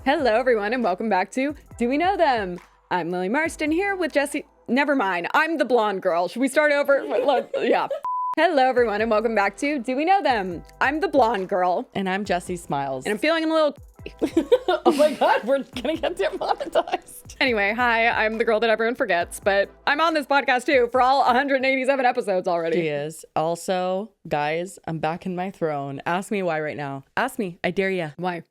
Hello, everyone, and welcome back to Do We Know Them? I'm Lily Marston here with Jesse. Never mind, I'm the blonde girl. Should we start over? Yeah. Hello, everyone, and welcome back to Do We Know Them? I'm the blonde girl. And I'm Jessie Smiles. And I'm feeling a little... Oh my God, we're gonna get demonetized. Anyway, hi, I'm the girl that everyone forgets, but I'm on this podcast too for all 187 episodes already. She is. Also, guys, I'm back in my throne. Ask me why right now. Ask me. I dare ya. Why?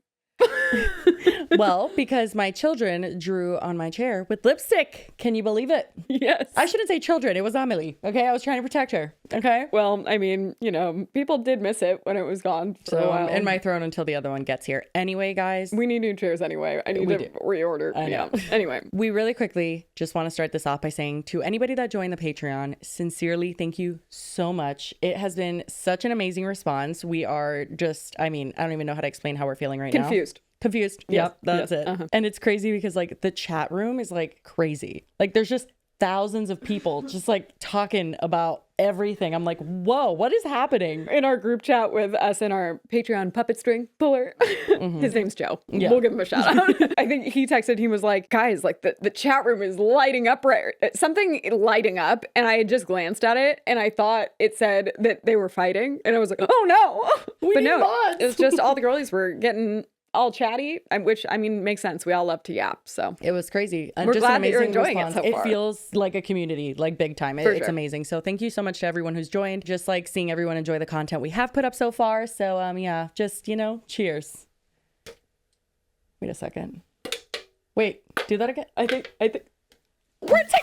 Well, because my children drew on my chair with lipstick. Can you believe it? Yes. I shouldn't say children. It was Amelie. Okay, I was trying to protect her. Okay. Well, I mean, you know, people did miss it when it was gone for a while. I'm in my throne until the other one gets here. Anyway, guys. We need new chairs anyway. I need to reorder. Yeah. Anyway. We really quickly just want to start this off by saying to anybody that joined the Patreon, sincerely, thank you so much. It has been such an amazing response. We are just, I mean, I don't even know how to explain how we're feeling right now. Confused. Yep, that's it. And it's crazy because like the chat room is like crazy. Like there's just thousands of people just like talking about everything. I'm like, whoa, what is happening? In our group chat with us and our Patreon puppet string puller, his name's Joe. Yeah. We'll give him a shout out. I think he texted, he was like, guys, like the chat room is lighting up, something lighting up. And I had just glanced at it and I thought it said that they were fighting. And I was like, oh no. But no, mods. it was just all the girlies were getting all chatty, which I mean makes sense. We all love to yap, so it was crazy. We're just glad an that you're amazing enjoying response. it so far. It feels like a community, like big time. It's amazing. So thank you so much to everyone who's joined. Just like seeing everyone enjoy the content we have put up so far. So yeah, just cheers. Wait a second. Wait, do that again. I think we're together.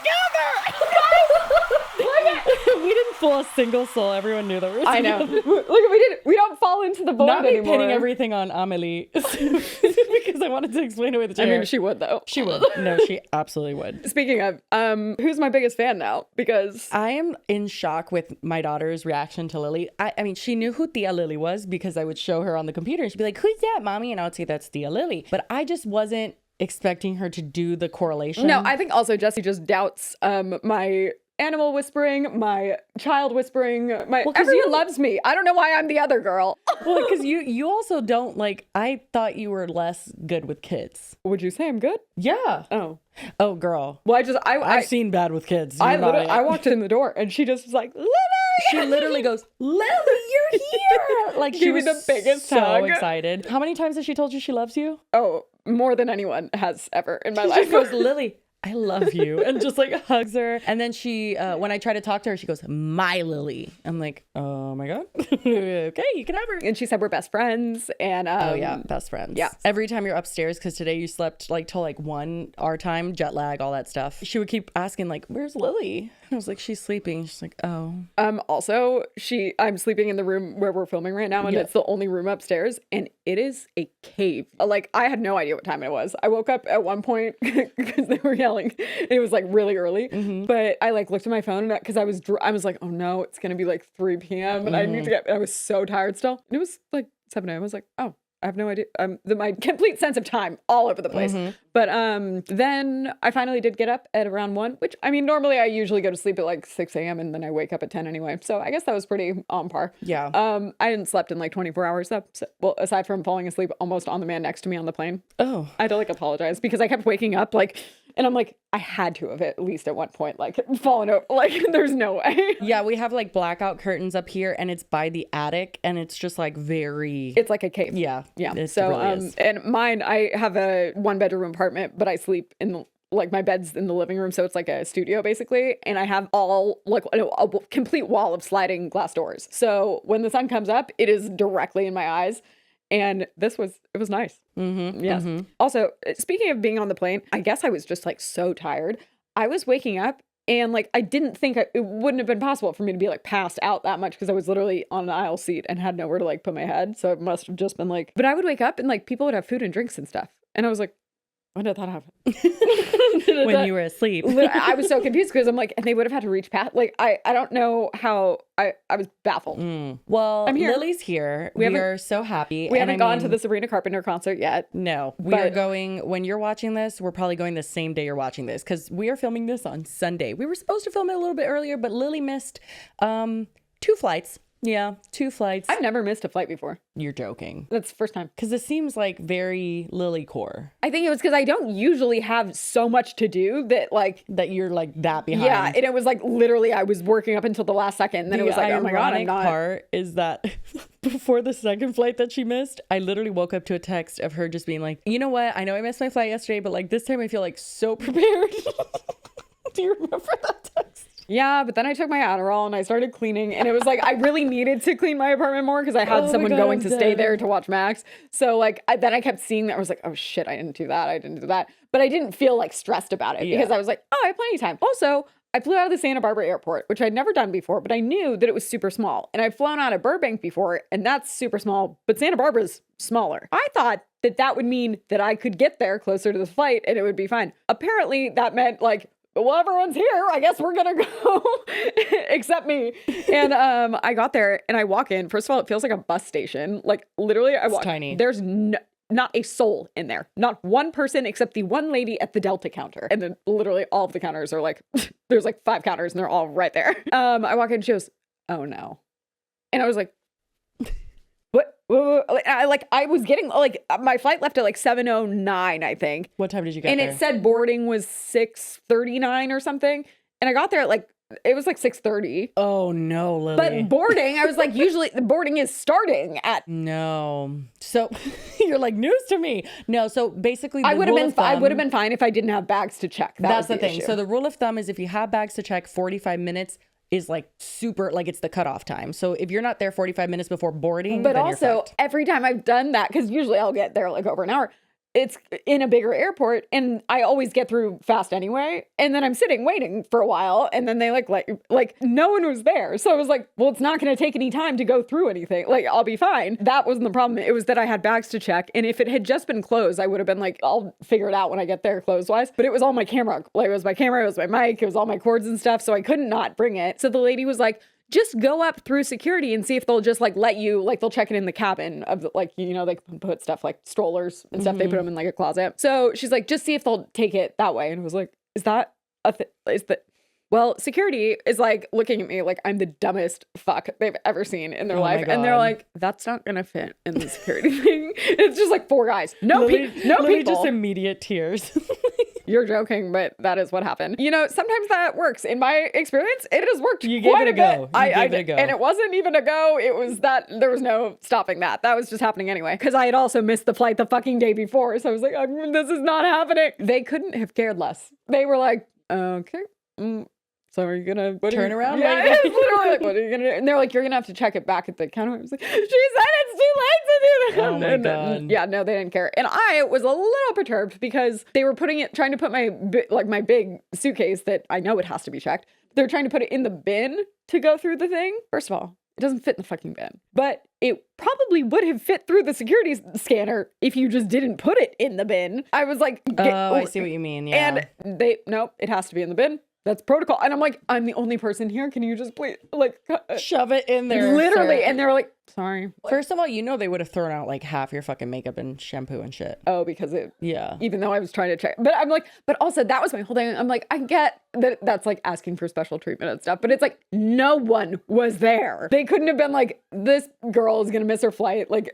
We didn't fool a single soul. Everyone knew that we were together. I know. Look, we don't fall into the void anymore. Not pinning everything on Amelie because I wanted to explain it with the chair. I mean, she would though. She would. No, she absolutely would. Speaking of, who's my biggest fan now? Because I am in shock with my daughter's reaction to Lily. I mean, she knew who Tia Lily was because I would show her on the computer and she'd be like, "Who's that, mommy?" And I would say, "That's Tia Lily." But I just wasn't expecting her to do the correlation. No, I think also Jessie just doubts my animal whispering, my child whispering, everyone loves me. I don't know why I'm the other girl. Well, because you also don't I thought you were less good with kids. Would you say I'm good? Yeah. Oh, girl. Well, I've seen bad with kids. I walked in the door and she just was like, Lily! She literally goes, Lily, you're here! Like she was the biggest so hug. Excited. How many times has she told you she loves you? Oh, more than anyone has ever in my life. She goes, Lily, I love you, and just hugs her. And then she, when I try to talk to her, she goes, my Lily. I'm like, oh my God. Okay, you can have her. And she said we're best friends. And oh yeah, best friends. Yeah. Every time you're upstairs, because today you slept till 1 our time, jet lag, all that stuff. She would keep asking where's Lily? I was like, she's sleeping. She's like, oh. Also, I'm sleeping in the room where we're filming right now, and it's the only room upstairs, and it is a cave. I had no idea what time it was. I woke up at one point because they were yelling. It was really early, but I looked at my phone because I was like, oh no, it's gonna be 3 p.m. and I need to get. I was so tired still. And it was 7 a.m. I was like, oh. I have no idea. My complete sense of time all over the place. But then I finally did get up at around 1, which I mean, normally I usually go to sleep at 6 a.m. and then I wake up at 10 anyway. So I guess that was pretty on par. Yeah. I hadn't slept in 24 hours though. So, well, aside from falling asleep almost on the man next to me on the plane. Oh. I had to apologize because I kept waking up and I'm like, I had to have at least at one point fallen over. There's no way. Yeah, we have blackout curtains up here and it's by the attic and it's just very. It's like a cave. Yeah. Yeah. So really is. And mine, I have a 1-bedroom apartment, but I sleep in my bed's in the living room, so it's like a studio basically, and I have all a complete wall of sliding glass doors. So when the sun comes up, it is directly in my eyes. And it was nice. Yes. Also, speaking of being on the plane, I guess I was just so tired. I was waking up and I didn't think it wouldn't have been possible for me to be passed out that much because I was literally on an aisle seat and had nowhere to put my head. So it must have just been but I would wake up and people would have food and drinks and stuff. And I was like, when did that happen? When you were asleep. I was so confused because I'm and they would have had to reach past. I don't know how. I was baffled. Well, I'm here. Lily's here. We are so happy. We haven't gone to the Sabrina Carpenter concert yet. No, we are going. When you're watching this, we're probably going the same day you're watching this because we are filming this on Sunday. We were supposed to film it a little bit earlier, but Lily missed 2 flights. Yeah, 2 flights. I've never missed a flight before. You're joking. That's the first time. Because this seems like very Lily core. I think it was because I don't usually have so much to do that, like... That you're, like, that behind. Yeah, and it was, like, literally I was working up until the last second. And then it was like, oh my God, I'm not... The ironic part is that before the second flight that she missed, I literally woke up to a text of her just being like, you know what? I know I missed my flight yesterday, but, like, this time I feel, like, so prepared. Do you remember that text? Yeah, but then I took my Adderall and I started cleaning, and it was like I really needed to clean my apartment more because I had someone going to stay there to watch Max. So like then I kept seeing that. I was like, oh shit, I didn't do that. But I didn't feel like stressed about it because I was like, oh, I have plenty of time. Also, I flew out of the Santa Barbara airport, which I'd never done before, but I knew that it was super small. And I've flown out of Burbank before, and that's super small, but Santa Barbara's smaller. I thought that would mean that I could get there closer to the flight and it would be fine. Apparently that meant like, well, everyone's here. I guess we're going to go except me. And I got there and I walk in. First of all, it feels like a bus station. Like literally I walk. Tiny. There's not a soul in there. Not one person except the one lady at the Delta counter. And then literally all of the counters are like, there's like 5 counters and they're all right there. I walk in and she goes, oh no. And I was like, what? I was getting like my flight left at like 7:09, I think. What time did you get there? And it said boarding was 6:39 or something. And I got there at like, it was like 6:30. Oh no, Lily. But boarding, I was like, usually the boarding is starting at. No. So you're like news to me. No. So basically, I would have been fine if I didn't have bags to check. That's the thing. Issue. So the rule of thumb is if you have bags to check, 45 minutes is like super, like it's the cutoff time. So if you're not there 45 minutes before boarding, but then also you're fucked. Every time I've done that, because usually I'll get there like over an hour, it's in a bigger airport and I always get through fast anyway. And then I'm sitting waiting for a while and then they like no one was there. So I was like, well, it's not going to take any time to go through anything. Like I'll be fine. That wasn't the problem. It was that I had bags to check. And if it had just been clothes, I would have been like, I'll figure it out when I get there clothes wise. But it was all my camera. Like it was my camera, it was my mic, it was all my cords and stuff. So I couldn't not bring it. So the lady was like, just go up through security and see if they'll just like let you, like they'll check it in the cabin of like, you know, they put stuff like strollers and stuff. They put them in like a closet. So she's like, just see if they'll take it that way. And I was like, is that well, security is like looking at me like I'm the dumbest fuck they've ever seen in their life. And they're like, that's not going to fit in the security thing. It's just like 4 guys. No people. Just immediate tears. You're joking, but that is what happened. You know, sometimes that works. In my experience, it has worked You gave it a go. I gave it a go. And it wasn't even a go. It was that there was no stopping that. That was just happening anyway. Because I had also missed the flight the fucking day before. So I was like, this is not happening. They couldn't have cared less. They were like, okay. So are you gonna turn around? Yeah, it's literally like, what are you gonna do? And they're like, you're gonna have to check it back at the counter. I was like, she said it's too late to do that. Oh my God. Yeah, no, they didn't care. And I was a little perturbed because they were trying to put my big suitcase that I know it has to be checked. They're trying to put it in the bin to go through the thing. First of all, it doesn't fit in the fucking bin. But it probably would have fit through the security scanner if you just didn't put it in the bin. I was like, I see what you mean. Yeah. And nope, it has to be in the bin. That's protocol. And I'm like, I'm the only person here. Can you just please like shove it in there? Literally. Sir. And they were like, sorry. First of all, you know, they would have thrown out like half your fucking makeup and shampoo and shit. Oh, because yeah. Even though I was trying to check, but I'm like, but also that was my whole thing. I'm like, I get that that's like asking for special treatment and stuff, but it's like no one was there. They couldn't have been like, this girl is going to miss her flight. Like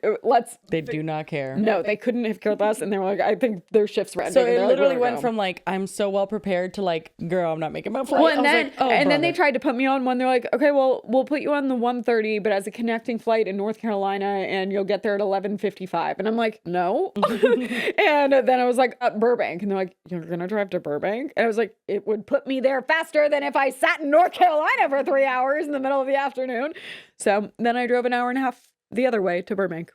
They do not care. No, they couldn't have cared less. And they were like, I think their shifts were ending. So it literally went from like, I'm so well prepared to like, girl, I'm not making my flight. Well, then they tried to put me on one. They're like, okay, well, we'll put you on the 1:30, but as a connecting flight in North Carolina, and you'll get there at 11:55. And I'm like, no. And then I was like, Burbank. And they're like, you're going to drive to Burbank? And I was like, it would put me there faster than if I sat in North Carolina for 3 hours in the middle of the afternoon. So then I drove an hour and a half the other way to Burbank.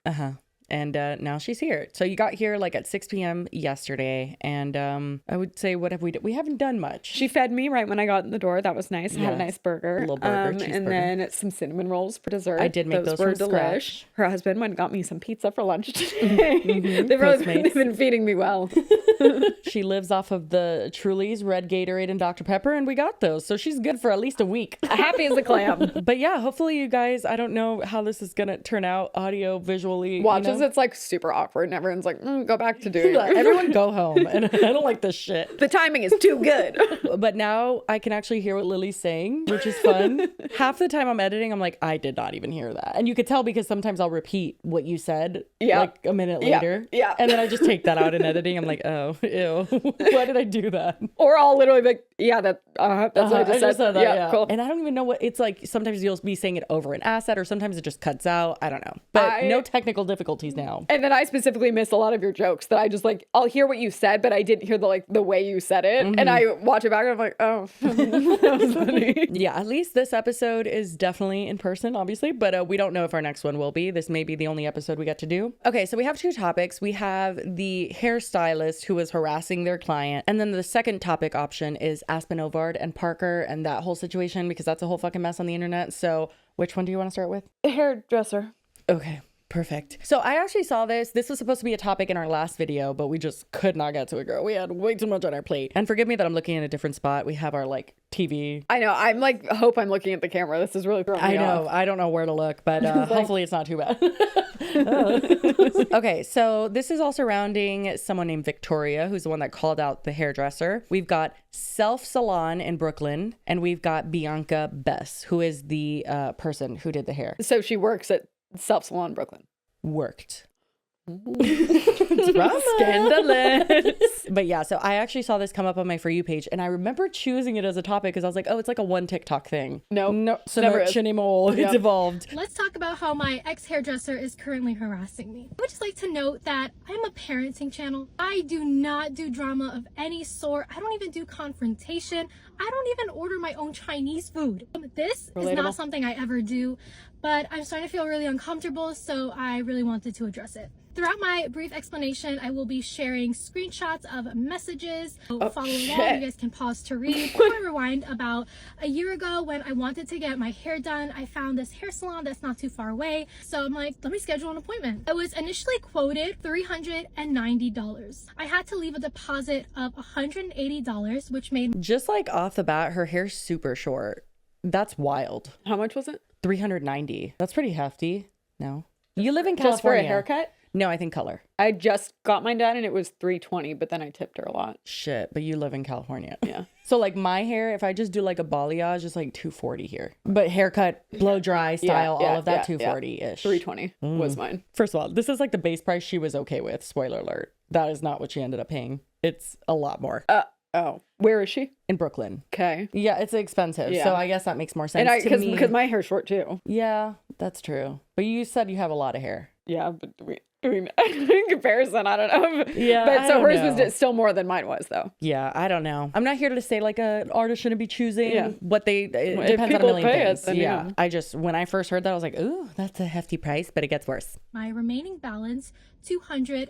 And now she's here. So you got here like at 6 p.m. yesterday. And I would say, what have we done? We haven't done much. She fed me right when I got in the door. That was nice. I had a nice burger. A little burger, cheeseburger. And then some cinnamon rolls for dessert. I did make those were from delish. scratch. Her husband went and got me some pizza for lunch today. They've been feeding me well. She lives off of the Truly's, Red Gatorade, and Dr. Pepper, and we got those. So she's good for at least a week. Happy as a clam. But yeah, hopefully you guys, I don't know how this is going to turn out audio, visually. Watch is it's like super awkward and everyone's like, go back to doing it. Everyone go home. And I don't like this shit. The timing is too good. But now I can actually hear what Lily's saying, which is fun. Half the time I'm editing, I'm like, I did not even hear that. And you could tell because sometimes I'll repeat what you said like a minute later. Yeah. And then I just take that out in editing. I'm like, oh, ew. Why did I do that? Or I'll literally be like, yeah, that's what I just said. That, yeah, cool. And I don't even know what it's like. Sometimes you'll be saying it over an asset or sometimes it just cuts out. I don't know. But no technical difficulties now. And then I specifically miss a lot of your jokes that I just like, I'll hear what you said, but I didn't hear the way you said it. And I watch it back and I'm like, oh, that was funny. Yeah, at least this episode is definitely in person, obviously, but we don't know if our next one will be. This may be the only episode we get to do. Okay, so we have two topics. We have the hairstylist who was harassing their client. And then the second topic option is Aspyn Ovard and Parker and that whole situation because that's a whole fucking mess on the internet. So which one do you want to start with? The hairdresser. Okay. Perfect. So I actually saw this. This was supposed to be a topic in our last video, but we just could not get to it, girl. We had way too much on our plate. And forgive me that I'm looking in a different spot. We have our like TV. I know. I'm like, hope I'm looking at the camera. This is really throwing me off. I don't know where to look, but hopefully it's not too bad. Okay, so this is all surrounding someone named Victoria, who's the one that called out the hairdresser. We've got Self Salon in Brooklyn, and we've got Bianca Bess, who is the person who did the hair. So she works at Self Salon Brooklyn. Worked. Scandalous. But yeah, so I actually saw this come up on my For You page and I remember choosing it as a topic because I was like, oh, it's like a one TikTok thing. No, so never much anymore. It's evolved. Let's talk about how my ex-hairdresser is currently harassing me. I would just like to note that I'm a parenting channel. I do not do drama of any sort. I don't even do confrontation. I don't even order my own Chinese food. This is not something I ever do, but I'm starting to feel really uncomfortable, so I really wanted to address it. Throughout my brief explanation, I will be sharing screenshots of messages. So follow along. You guys can pause to read. Quick rewind. About a year ago when I wanted to get my hair done, I found this hair salon that's not too far away. So I'm like, let me schedule an appointment. I was initially quoted $390. I had to leave a deposit of $180, which made... Just like off the bat, her hair's super short. That's wild. How much was it? $390. That's pretty hefty. No. You live in California. Just for a haircut? No, I think color. I just got mine done and it was $320, but then I tipped her a lot. Shit, but you live in California. Yeah. So like my hair, if I just do like a balayage, just like $240 here. But haircut, blow dry, style, all of that, $240-ish. $320 was mine. First of all, this is like the base price she was okay with. Spoiler alert. That is not what she ended up paying. It's a lot more. Oh, where is she? In Brooklyn. Okay. Yeah, it's expensive. So I guess that makes more sense and to me. Because my hair's short too. Yeah, that's true. But you said you have a lot of hair. Yeah, but in comparison, I don't know. Yeah, but so hers was still more than mine was, though. Yeah, I don't know. I'm not here to say like an artist shouldn't be choosing what they. It depends on a million things. Yeah, I just when I first heard that, I was like, ooh, that's a hefty price, but it gets worse. My remaining balance, $210.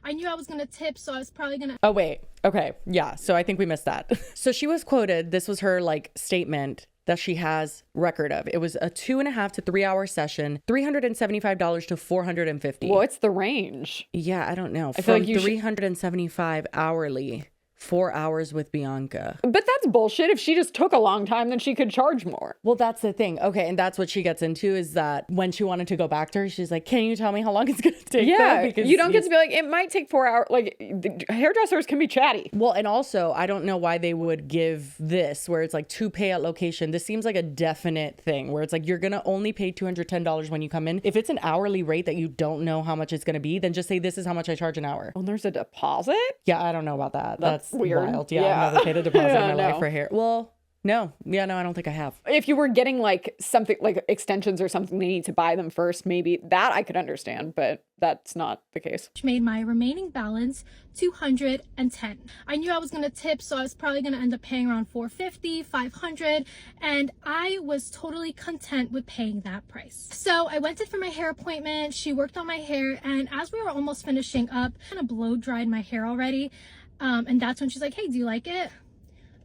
I knew I was gonna tip, so I was probably gonna. Oh wait, okay, yeah. So I think we missed that. So she was quoted. This was her like statement that she has record of. It was a 2.5 to 3 hour session, $375 to $450. What's the range? Yeah, I don't know. I feel like you 375 hourly. 4 hours with Bianca. But that's bullshit. If she just took a long time, then she could charge more. Well, that's the thing. Okay, and that's what she gets into is that when she wanted to go back to her, she's like, can you tell me how long it's going to take? Yeah, because you don't get to be like, it might take 4 hours. Like, hairdressers can be chatty. Well, and also, I don't know why they would give this, where it's like to pay at location. This seems like a definite thing, where it's like, you're going to only pay $210 when you come in. If it's an hourly rate that you don't know how much it's going to be, then just say, this is how much I charge an hour. Oh, there's a deposit? Yeah, I don't know about that. That's weird. Wild. Yeah, I've never paid a deposit in my life for hair. Well, no. Yeah, no, I don't think I have. If you were getting like something like extensions or something, they need to buy them first. Maybe that I could understand, but that's not the case. Which made my remaining balance $210. I knew I was going to tip, so I was probably going to end up paying around $450, $500, and I was totally content with paying that price. So I went in for my hair appointment. She worked on my hair, and as we were almost finishing up, kind of blow dried my hair already. And that's when she's like, hey, do you like it?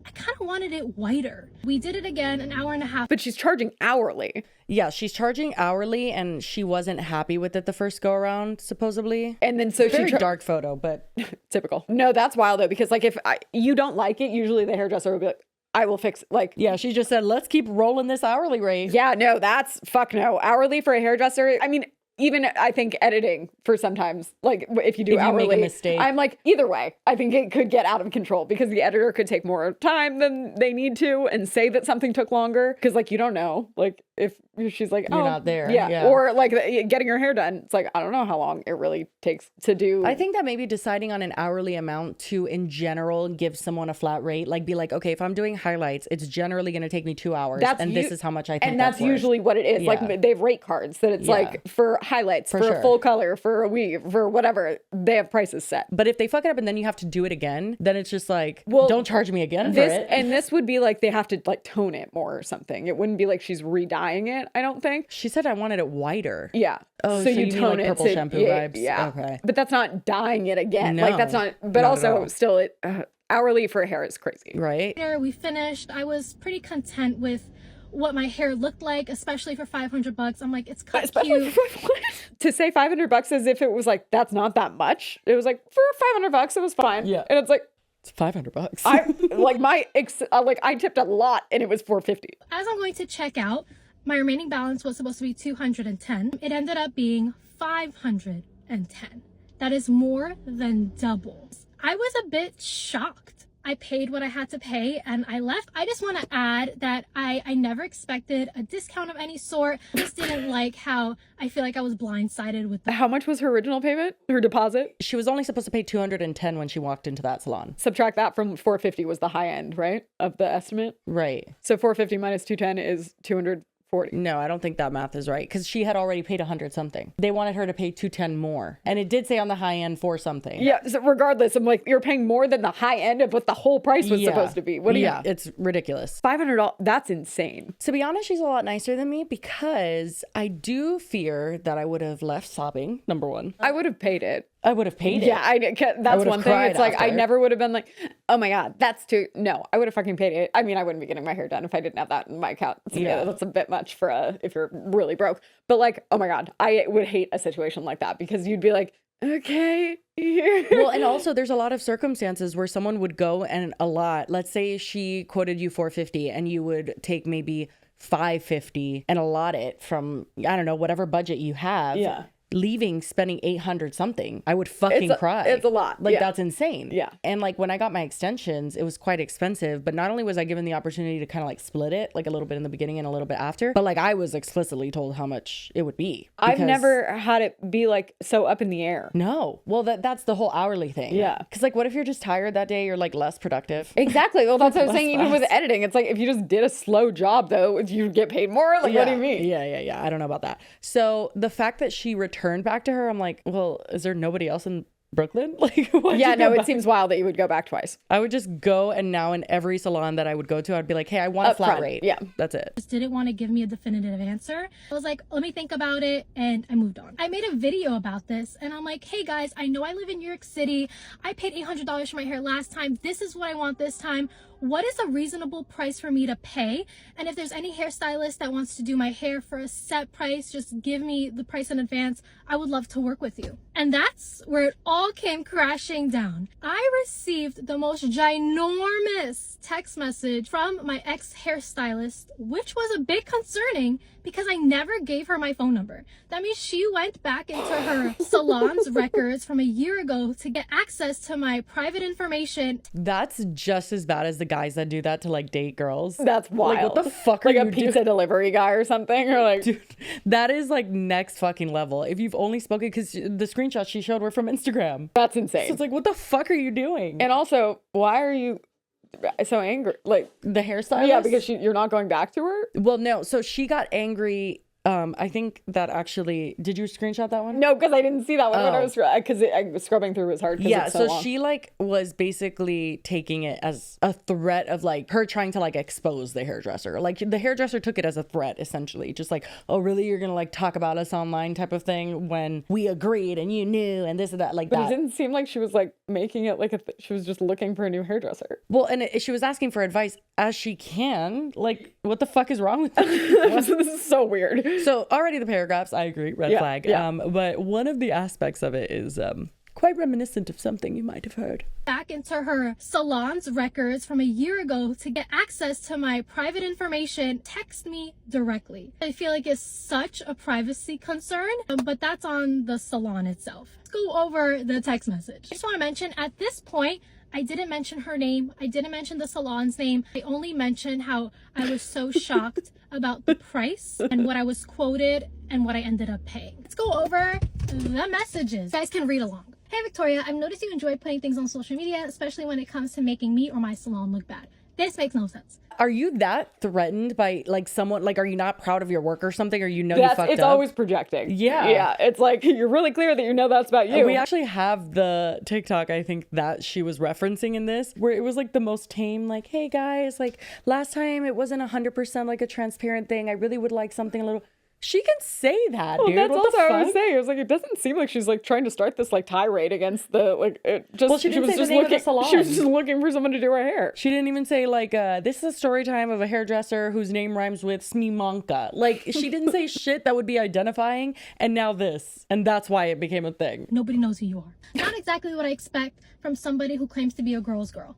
I kind of wanted it whiter. We did it again, an hour and a half. But she's charging hourly. Yeah, she's charging hourly, and she wasn't happy with it the first go around, supposedly. And then so very dark photo, but typical. No, that's wild though, because like if you don't like it, usually the hairdresser will be like, I will fix like. Yeah, she just said, let's keep rolling this hourly rate. Yeah, no, that's fuck no. Hourly for a hairdresser. I mean, even I think editing for sometimes, like if you do If you hourly, make a mistake. I'm like, either way, I think it could get out of control because the editor could take more time than they need to and say that something took longer. Because like, you don't know, like if she's like, You're oh, not there. Yeah. Yeah. Or like getting her hair done. It's like, I don't know how long it really takes to do. I think that maybe deciding on an hourly amount to, in general, give someone a flat rate, like be like, okay, if I'm doing highlights, it's generally going to take me 2 hours, and this is how much I think. And that's worth. usually what it is. Yeah. Like they have rate cards that it's like for highlights, for sure. a full color, for a weave, for whatever. They have prices set. But if they fuck it up and then you have to do it again, then it's just like, Well, don't charge me again for This it. and this would be like they have to like tone it more or something. It wouldn't be like she's re-dyeing it, I don't think. She said I wanted it whiter. Yeah. Oh, so you mean like purple to, shampoo yeah, vibes? Yeah. Okay. But that's not dyeing it again. No, like that's not. But not at also all. still, it hourly for hair is crazy. Right? We finished. I was pretty content with what my hair looked like, especially for $500. I'm like, it's cut Especially cute. to say $500 as if it was like that's not that much. It was like for $500 it was fine. Yeah. And it's like It's $500. I like like I tipped a lot and it was $450. As I'm going to check out, my remaining balance was supposed to be $210. It ended up being $510. That is more than double. I was a bit shocked. I paid what I had to pay and I left. I just want to add that I never expected a discount of any sort. I just didn't like how I feel like I was blindsided with How much was her original payment? Her deposit? She was only supposed to pay $210 when she walked into that salon. Subtract that from 450 was the high end, right? Of the estimate. Right. So 450 minus 210 is 240. No, I don't think that math is right because she had already paid 100 something. They wanted her to pay 210 more, and it did say on the high end for something. Yeah, so regardless, I'm like, you're paying more than the high end of what the whole price was supposed to be. What do you? It's ridiculous. $500. That's insane. To be honest, she's a lot nicer than me because I do fear that I would have left sobbing. Number one, I would have paid it. I would have paid it. Yeah, that's would've one thing. cried It's like I after. never would have been like, oh my god, that's too. No, I would have fucking paid it. I mean, I wouldn't be getting my hair done if I didn't have that in my account. So Yeah. that's a bit much for if you're really broke. But like, oh my god, I would hate a situation like that because you'd be like, okay. Well, and also there's a lot of circumstances where someone would go and let's say she quoted you 450 and you would take maybe 550 and allot it from, I don't know, whatever budget you have. Yeah. Leaving, spending 800 something, I would fucking cry. It's a lot. Like Yeah. that's insane. Yeah. And like when I got my extensions, it was quite expensive, but not only was I given the opportunity to kind of like split it, like a little bit in the beginning and a little bit after, but like I was explicitly told how much it would be. I've because- never had it be like so up in the air. No. Well, that's the whole hourly thing. Yeah. Because like, what if you're just tired that day? You're like less productive. Exactly. Well, that's what I was Less saying. Even with fast. editing, it's like if you just did a slow job, though, you get paid more. Like, what do you mean? Yeah. I don't know about that. So the fact that she returned back to her, I'm like, well, is there nobody else in Brooklyn? Like, why'd Yeah, you go no, it back? seems wild that you would go back twice. I would just go, and now in every salon that I would go to, I'd be like, hey, I want a flat Upfront, rate. yeah. That's it. just didn't want to give me a definitive answer. I was like, let me think about it, and I moved on. I made a video about this, and I'm like, hey guys, I know I live in New York City. I paid $800 for my hair last time. This is what I want this time. What is a reasonable price for me to pay? And if there's any hairstylist that wants to do my hair for a set price, just give me the price in advance. I would love to work with you. And that's where it all came crashing down. I received the most ginormous text message from my ex-hairstylist, which was a bit concerning because I never gave her my phone number. That means she went back into her salon's records from a year ago to get access to my private information. That's just as bad as the guys that do that to like date girls. That's wild. Like, what the fuck are like you a pizza delivery guy or something? Or like, Dude, that is like next fucking level. If you've only spoken, because the screenshots she showed were from Instagram. that's insane. So it's like, what the fuck are you doing? And also, why are you so angry? Like, The hairstylist? yeah, because you're not going back to her? Well, no. So she got angry. I think that actually, did you screenshot that one? No, because I didn't see that one when I Oh. was, because I was scrubbing through it was hard. Yeah, it's so long. she like was basically taking it as a threat of like her trying to like expose the hairdresser. Like the hairdresser took it as a threat, essentially. Just like, oh, really? You're gonna like talk about us online type of thing when we agreed and you knew and this and that, like But it that. didn't seem like she was like making it like she was just looking for a new hairdresser. Well, and she was asking for advice as she can. Like, what the fuck is wrong with you? This is so weird. So already the paragraphs, I agree, red Yeah, flag. yeah. But one of the aspects of it is quite reminiscent of something you might have heard. Back into her salon's records from a year ago to get access to my private information, text me directly. I feel like it's such a privacy concern, but that's on the salon itself. Let's go over the text message. I just want to mention at this point, I didn't mention her name. I didn't mention the salon's name. I only mentioned how I was so shocked about the price and what I was quoted and what I ended up paying. Let's go over the messages. You guys can read along. Hey Victoria, I've noticed you enjoy putting things on social media, especially when it comes to making me or my salon look bad. This makes no sense. Are you that threatened by like someone, like, are you not proud of your work or something, or you know you fucked up? It's always projecting. Yeah. It's like, you're really clear that you know that's about you. We actually have the TikTok, I think, that she was referencing in this, where it was like the most tame, like, hey guys, like last time it wasn't 100% like a transparent thing. I really would like something a little... She can say that, dude. That's what also the what I was fuck? saying. It was like, it doesn't seem like she's like trying to start this like tirade against the like. It just Well, she didn't was say the just name of the looking. salon. She was just looking for someone to do her hair. She didn't even say like, this is a story time of a hairdresser whose name rhymes with Smimanka. Like, she didn't say shit that would be identifying, and now this. And that's why it became a thing. Nobody knows who you are. Not exactly what I expect from somebody who claims to be a girl's girl.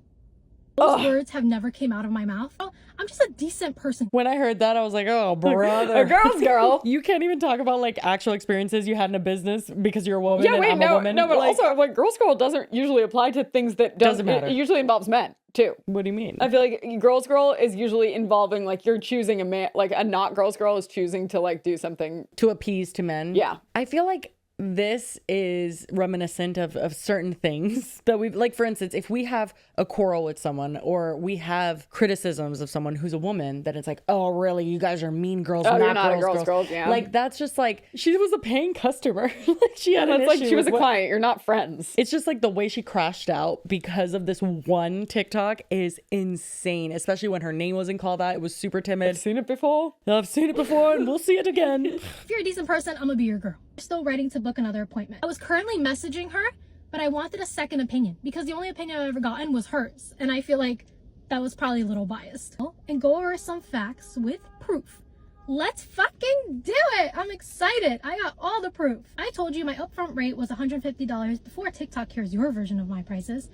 Those words have never came out of my mouth. I'm just a decent person. When I heard that, I was like, oh, brother. A girl's girl. You can't even talk about like actual experiences you had in a business because you're a woman and I'm a woman. No, but like, also like girl's girl doesn't usually apply to things that Doesn't matter. It usually involves men too. what do you mean? I feel like girl's girl is usually involving like you're choosing a man, like a not girl's girl is choosing to like do something. To appease to men. Yeah. I feel like this is reminiscent of certain things that we like. For instance, if we have a quarrel with someone or we have criticisms of someone who's a woman, then it's like, oh really, you guys are mean girls. Oh, not you're not a girls. girl, yeah. Like, that's just like, she was a paying customer. Like, she had an It's like issue she was with a what- client. You're not friends. It's just like the way she crashed out because of this one TikTok is insane, especially when her name wasn't called out. It was super timid. Seen it before? I've seen it before and we'll see it again. If you're a decent person, I'm gonna be your girl. We're still writing to book another appointment. I was currently messaging her, but I wanted a second opinion because the only opinion I've ever gotten was hers. And I feel like that was probably a little biased. And go over some facts with proof. Let's fucking do it. I'm excited. I got all the proof. I told you my upfront rate was $150 before TikTok hears your version of my prices.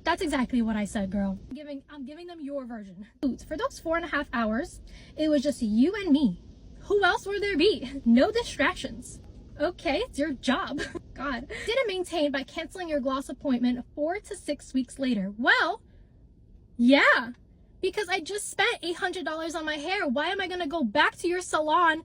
That's exactly what I said, girl. I'm giving them your version. For those 4.5 hours, it was just you and me. Who else would there be? No distractions. Okay, it's your job. God. Didn't maintain by canceling your gloss appointment 4 to 6 weeks later. Well, yeah, because I just spent $800 on my hair. Why am I gonna go back to your salon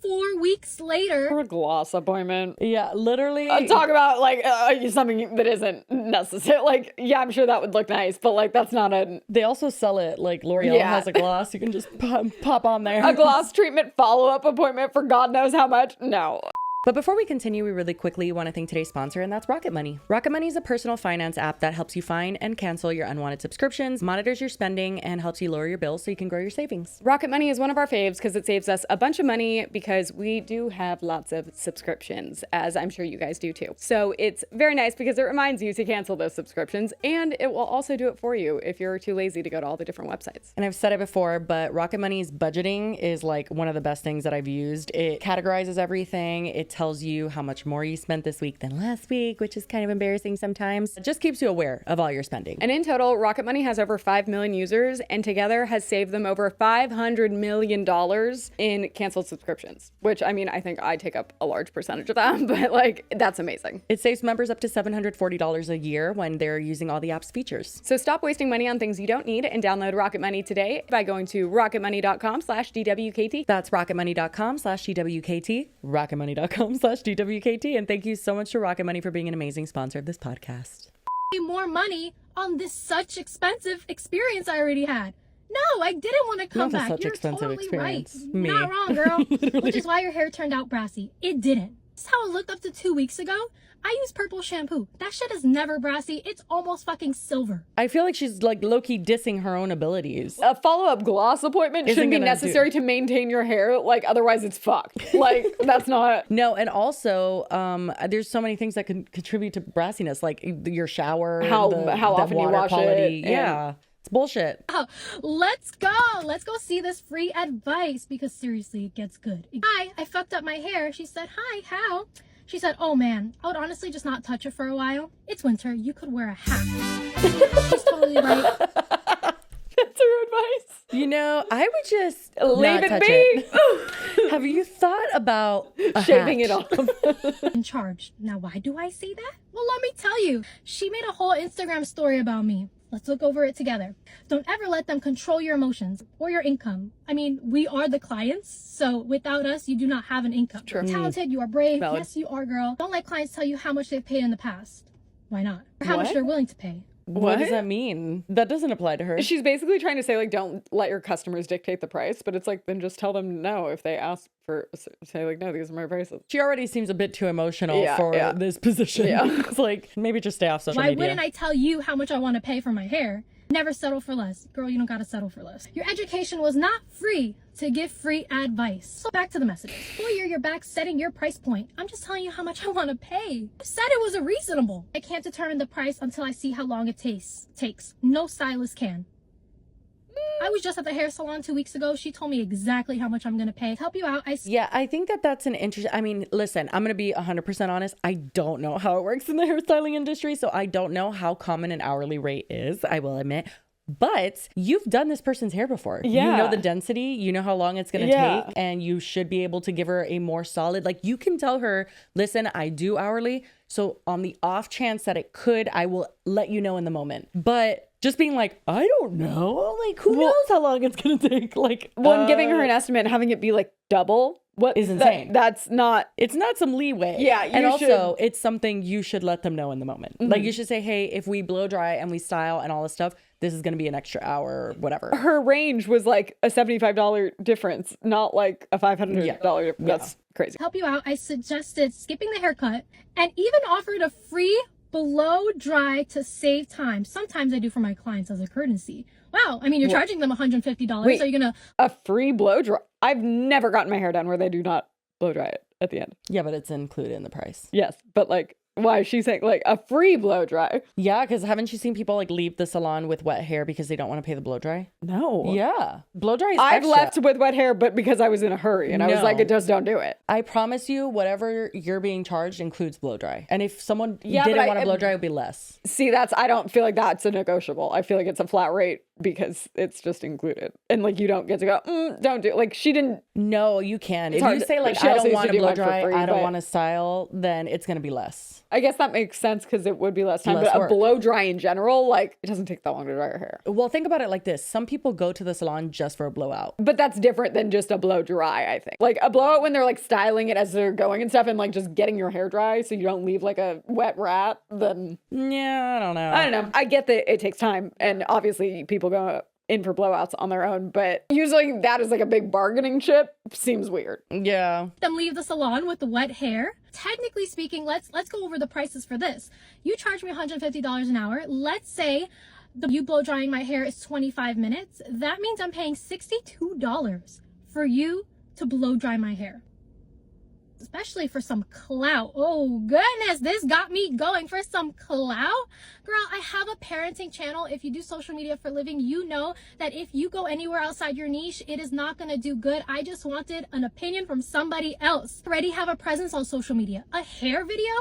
4 weeks later? For a gloss appointment. Yeah, literally. Talk about like something that isn't necessary. Like, yeah, I'm sure that would look nice, but like that's not They also sell it like L'Oreal Yeah. has a gloss. You can just pop on there. a gloss treatment follow-up appointment for God knows how much. No. But before we continue, we really quickly want to thank today's sponsor, and that's Rocket Money. Rocket Money is a personal finance app that helps you find and cancel your unwanted subscriptions, monitors your spending, and helps you lower your bills so you can grow your savings. Rocket Money is one of our faves because it saves us a bunch of money because we do have lots of subscriptions, as I'm sure you guys do too. So it's very nice because it reminds you to cancel those subscriptions, and it will also do it for you if you're too lazy to go to all the different websites. And I've said it before, but Rocket Money's budgeting is like one of the best things that I've used. It categorizes everything. It tells you how much more you spent this week than last week, which is kind of embarrassing sometimes. It just keeps you aware of all your spending. And in total, Rocket Money has over 5 million users and together has saved them over $500 million in canceled subscriptions, which I mean, I think I take up a large percentage of that, but like, that's amazing. It saves members up to $740 a year when they're using all the app's features. So stop wasting money on things you don't need and download Rocket Money today by going to rocketmoney.com/DWKT. That's rocketmoney.com/DWKT, rocketmoney.com/DWKT. And thank you so much to Rocket Money for being an amazing sponsor of this podcast. More money on this such expensive experience I already had. No, I didn't want to come Not a back. such You're expensive totally experience. right. Me. Not wrong, girl. Which is why your hair turned out brassy. It didn't. This is how it looked up to 2 weeks ago. I use purple shampoo. That shit is never brassy. It's almost fucking silver. I feel like she's like low-key dissing her own abilities. A follow-up gloss appointment Isn't shouldn't be gonna necessary to maintain your hair. Like, otherwise it's fucked. Like, that's not... No, and also, there's so many things that can contribute to brassiness, like your shower, How the often you water wash quality. it, and- Yeah, it's bullshit. Oh, let's go. Let's go see this free advice because seriously, it gets good. Hi, I fucked up my hair. She said, hi, how? She said, oh man, I would honestly just not touch it for a while. It's winter. You could wear a hat. She's totally right. That's her advice. You know, I would just Leave not it touch be. it. Have you thought about Shaving it hat? off. In charge. Now, why do I say that? Well, let me tell you. She made a whole Instagram story about me. Let's look over it together. Don't ever let them control your emotions or your income. I mean, we are the clients, so without us, you do not have an income. True. You're talented, you are brave. Valid. Yes, you are, girl. Don't let clients tell you how much they've paid in the past. Why not? Or how much What? they're willing to pay. What does that mean? That doesn't apply to her. She's basically trying to say, like, don't let your customers dictate the price, but it's like, then just tell them no if they ask for, say, like, no, these are my prices. She already seems a bit too emotional Yeah, for yeah. this position. Yeah. It's like, maybe just stay off social Why media. wouldn't I tell you how much I want to pay for my hair? Never settle for less. Girl, you don't gotta settle for less. Your education was not free to give free advice. So back to the messages. Full year, you're back setting your price point. I'm just telling you how much I want to pay. You said it was reasonable. I can't determine the price until I see how long it takes. No stylist can. I was just at the hair salon 2 weeks ago. She told me exactly how much I'm gonna pay. To help you out, Yeah, I think that that's an interesting. I mean, listen, I'm going to be 100% honest. I don't know how it works in the hairstyling industry, so I don't know how common an hourly rate is, I will admit. But you've done this person's hair before. Yeah. You know the density, you know how long it's going to Yeah. take, and you should be able to give her a more solid, like you can tell her, listen, I do hourly. So on the off chance that it could, I will let you know in the moment. But just being like, I don't know, like who knows how long it's going to take? Like, One, giving her an estimate and having it be like double what Is insane. That's not. it's not some leeway. Yeah, and you also it's something you should let them know in the moment. Like you should say, hey, if we blow dry and we style and all this stuff, this is going to be an extra hour or whatever. Her range was like a $75 difference, not like a $500 Yeah. difference. That's crazy. help you out, I suggested skipping the haircut and even offered a free blow dry to save time. Sometimes I do for my clients as a courtesy. Wow, I mean, you're charging them $150. Wait. Are you gonna? A free blow dry. I've never gotten my hair done where they do not blow dry it at the end. Yeah, but it's included in the price. Yes, but like, why is she saying like a free blow dry? Yeah, because haven't you seen people like leave the salon with wet hair because they don't want to pay the blow dry? No. Yeah, blow dry is I've extra. left with wet hair, but because I was in a hurry and I was like, No. just don't do it. I promise you, whatever you're being charged includes blow dry. And if someone Yeah, but didn't I- want to blow dry, it would be less. See, I don't feel like that's a negotiable. I feel like it's a flat rate because it's just included. And like, you don't get to go, don't do it. Like, she didn't. No, you can. If hard you to- say like, she I also don't used want to to do blow mine for dry, free, I don't but- want to style, then it's going to be less. I guess that makes sense because it would be less time. Less but work. a blow dry in general, like, it doesn't take that long to dry your hair. Well, think about it like this. Some people go to the salon just for a blowout. But that's different than just a blow dry, I think. Like a blowout when they're like styling it as they're going and stuff and like just getting your hair dry so you don't leave like a wet rat, then Yeah, I don't know. I don't know. I get that it takes time and obviously people go in for blowouts on their own, but using that as like a big bargaining chip seems weird. Yeah. Them leave the salon with the wet hair. Technically speaking, let's go over the prices for this. You charge me $150 an hour. Let's say you blow drying my hair is 25 minutes. That means I'm paying $62 for you to blow dry my hair. Especially for some clout. Oh goodness, this got me going for some clout. Girl, I have a parenting channel. If you do social media for a living, you know that if you go anywhere outside your niche, it is not going to do good. I just wanted an opinion from somebody else. Already have a presence on social media. A hair video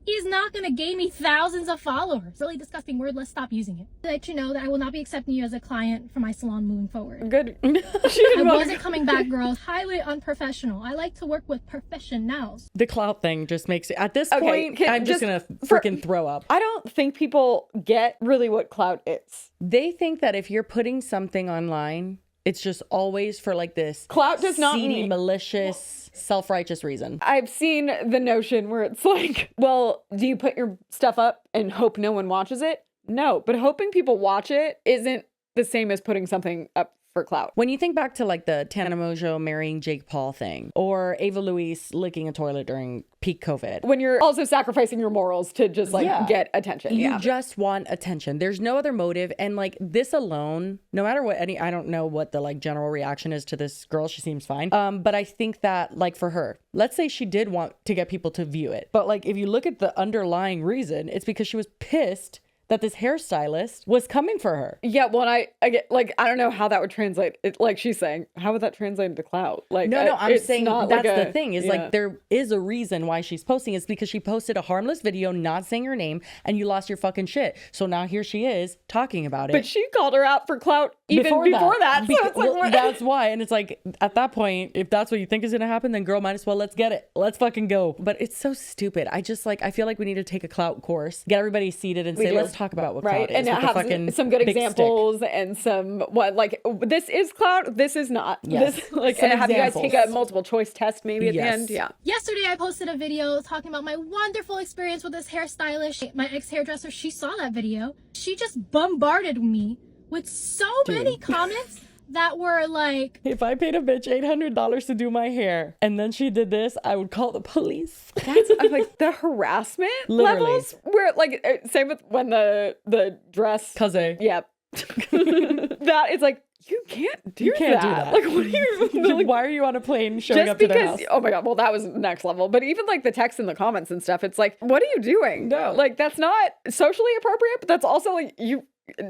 is not going to gain me thousands of followers. Really disgusting word. Let's stop using it. To let you know that I will not be accepting you as a client for my salon moving forward. Good. She I didn't want wasn't coming back, girls. Highly unprofessional. I like to work with professionals. The clout thing just makes it, at this Okay, point, can- I'm just just going to for- freaking throw up. I don't think people get really what clout is. They think that if you're putting something online, it's just always for like this Clout does not seedy, mean- malicious, self-righteous reason. I've seen the notion where it's like, well, do you put your stuff up and hope no one watches it? No, but hoping people watch it isn't the same as putting something up for clout. When you think back to like the Tana Mojo marrying Jake Paul thing, or Ava Louise licking a toilet during peak COVID, When you're also sacrificing your morals to just like Yeah. get attention. you Yeah. just want attention. There's no other motive. And like this alone, no matter what I don't know what the like general reaction is to this girl. She seems fine. But I think that like for her, let's say she did want to get people to view it. But like if you look at the underlying reason, it's because she was pissed that this hairstylist was coming for her. Yeah, well, I get, like, I don't know how that would translate. Like she's saying, how would that translate into clout? Like, No, I'm it's saying not that's like the thing is yeah. like there is a reason why she's posting. It's because she posted a harmless video not saying her name and you lost your fucking shit. So now here she is talking about it. But she called her out for clout even before that. So it's like, well, that's why. And it's like, at that point, if that's what you think is going to happen, then girl, might as well let's get it. Let's fucking go. But it's so stupid. I just like, I feel like we need to take a clout course, get everybody seated and say, let's talk about what clout is. And have some good examples and some, what, like, this is clout, this is not. Yes. This, like, Some and have examples. you guys take a multiple choice test maybe at the Yes. end? Yeah. Yesterday, I posted a video talking about my wonderful experience with this hairstylist. My ex-hairdresser, she saw that video. She just bombarded me with so many comments that were like, if I paid a bitch $800 to do my hair and then she did this, I would call the police. That's I'm like the harassment Literally. levels where like same with when the dress. Kaze. Yep. That is like, you can't do that. Like, what are you like, why are you on a plane showing just up to their because house? oh my god, well that was next level. But even like the text in the comments and stuff, it's like, what are you doing? No. Like, that's not socially appropriate, but that's also like, you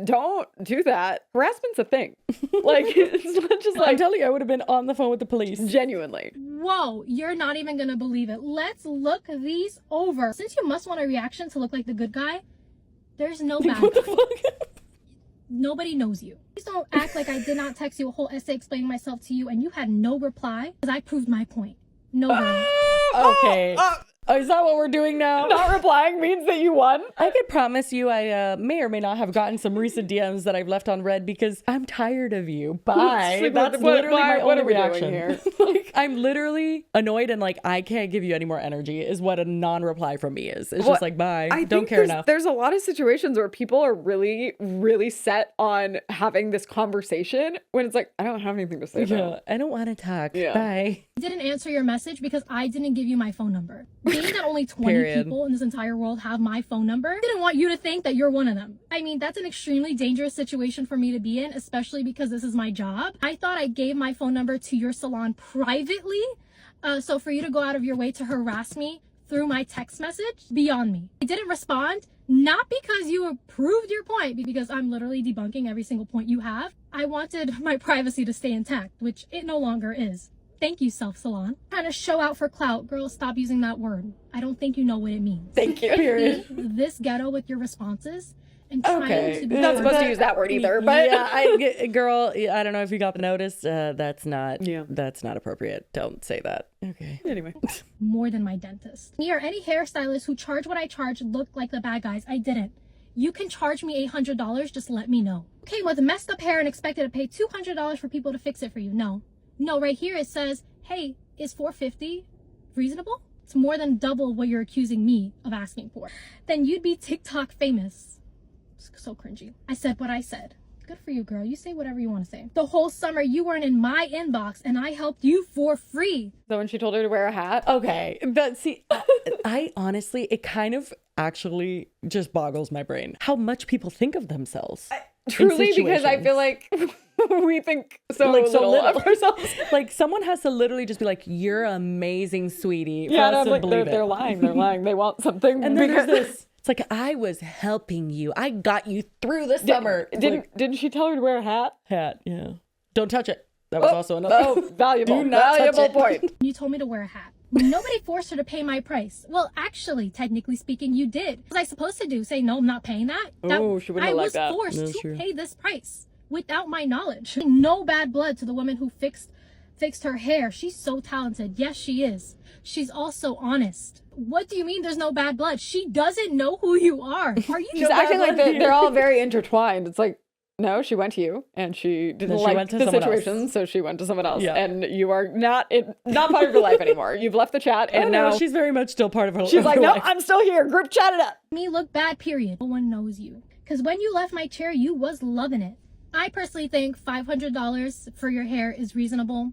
don't do that. Harassment's a thing. Like, it's not just I'm like telling you, I would have been on the phone with the police. genuinely. whoa, you're not even gonna believe it. Let's look these over. Since you must want a reaction to look like the good guy, there's no bad What the guy. fuck? Nobody knows you. Please don't act like I did not text you a whole essay explaining myself to you and you had no reply, because I proved my point. No way. Okay. Oh, is that what we're doing now? Not replying means that you won. I could promise you I may or may not have gotten some recent DMs that I've left on read because I'm tired of you. Bye. Like, That's what- literally my what only are we doing reaction. here? Like, I'm literally annoyed and like, I can't give you any more energy is what a non-reply from me is. It's just like, bye. I Don't think care enough. There's a lot of situations where people are really, really set on having this conversation when it's like, I don't have anything to say Yeah, about. I don't want to talk. Yeah. Bye. I didn't answer your message because I didn't give you my phone number. Being that only 20 Period. people in this entire world have my phone number, I didn't want you to think that you're one of them. I mean, that's an extremely dangerous situation for me to be in, especially because this is my job. I thought I gave my phone number to your salon privately. So for you to go out of your way to harass me through my text message, beyond me. I didn't respond, not because you proved your point, because I'm literally debunking every single point you have. I wanted my privacy to stay intact, which it no longer is. Thank you, Self Salon. Trying to show out for clout. Girl, stop using that word. I don't think you know what it means. Thank you. Period. This ghetto with your responses and trying Okay. to be Not supposed to use that word either, but yeah, girl, I don't know if you got the notice. That's not appropriate. Don't say that. Okay. anyway. more than my dentist. Me or any hairstylist who charge what I charge look like the bad guys. I didn't. You can charge me $800, just let me know. Okay, with messed up hair and expected to pay $200 for people to fix it for you. No, right here it says, hey, is $450 reasonable? It's more than double what you're accusing me of asking for. Then you'd be TikTok famous. So cringy. I said what I said. Good for you, girl. You say whatever you want to say. The whole summer you weren't in my inbox and I helped you for free. So when she told her to wear a hat, Okay. But see, I honestly, it kind of actually just boggles my brain how much people think of themselves. truly, because I feel like we think so little of ourselves. Like someone has to literally just be like, "You're amazing, sweetie." For Yeah, us and I'm to like, believe they're it. lying. They're lying. They want something. And then there's this. It's like I was helping you. I got you through the summer. It's like, Didn't she tell her to wear a hat? hat. Yeah. Don't touch it. That was also another. Oh, valuable. Do not touch Valuable it. point. You told me to wear a hat. Nobody forced her to pay my price. Well, actually, technically speaking, you did. What was I supposed to do? Say, no, I'm not paying that? Oh, she wouldn't have liked that. I was forced That's to true. pay this price without my knowledge. No bad blood to the woman who fixed her hair. She's so talented. Yes, she is. She's also honest. What do you mean there's no bad blood? She doesn't know who you are. Are you She's acting like they're all very intertwined. It's like, no, she went to you and she didn't Then she like went to the someone situation, else. so she went to someone else. Yeah. And you are not part of your life anymore. You've left the chat and no, now she's very much still part of her. she's like, her no, life. I'm still here. Group chat it up. me look bad, period. No one knows you. Because when you left my chair, you was loving it. I personally think $500 for your hair is reasonable.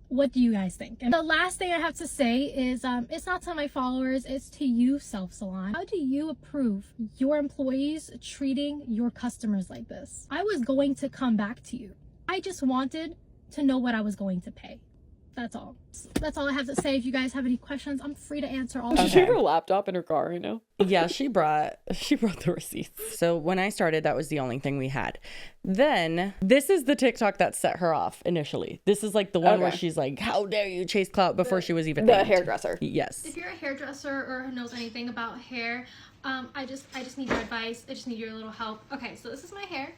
What do you guys think? And the last thing I have to say is it's not to my followers, it's to you, Self Salon. How do you approve your employees treating your customers like this? I was going to come back to you. I just wanted to know what I was going to pay. That's all. That's all I have to say. If you guys have any questions, I'm free to answer all. Does she have her laptop in her car right now? Yeah, she brought the receipts. So when I started, that was the only thing we had. Then this is the TikTok that set her off initially. This is like the one where she's like, "How dare you chase clout?" before she was even the named. hairdresser. Yes. If you're a hairdresser or who knows anything about hair, I just need your advice. I just need your little help. Okay, so this is my hair,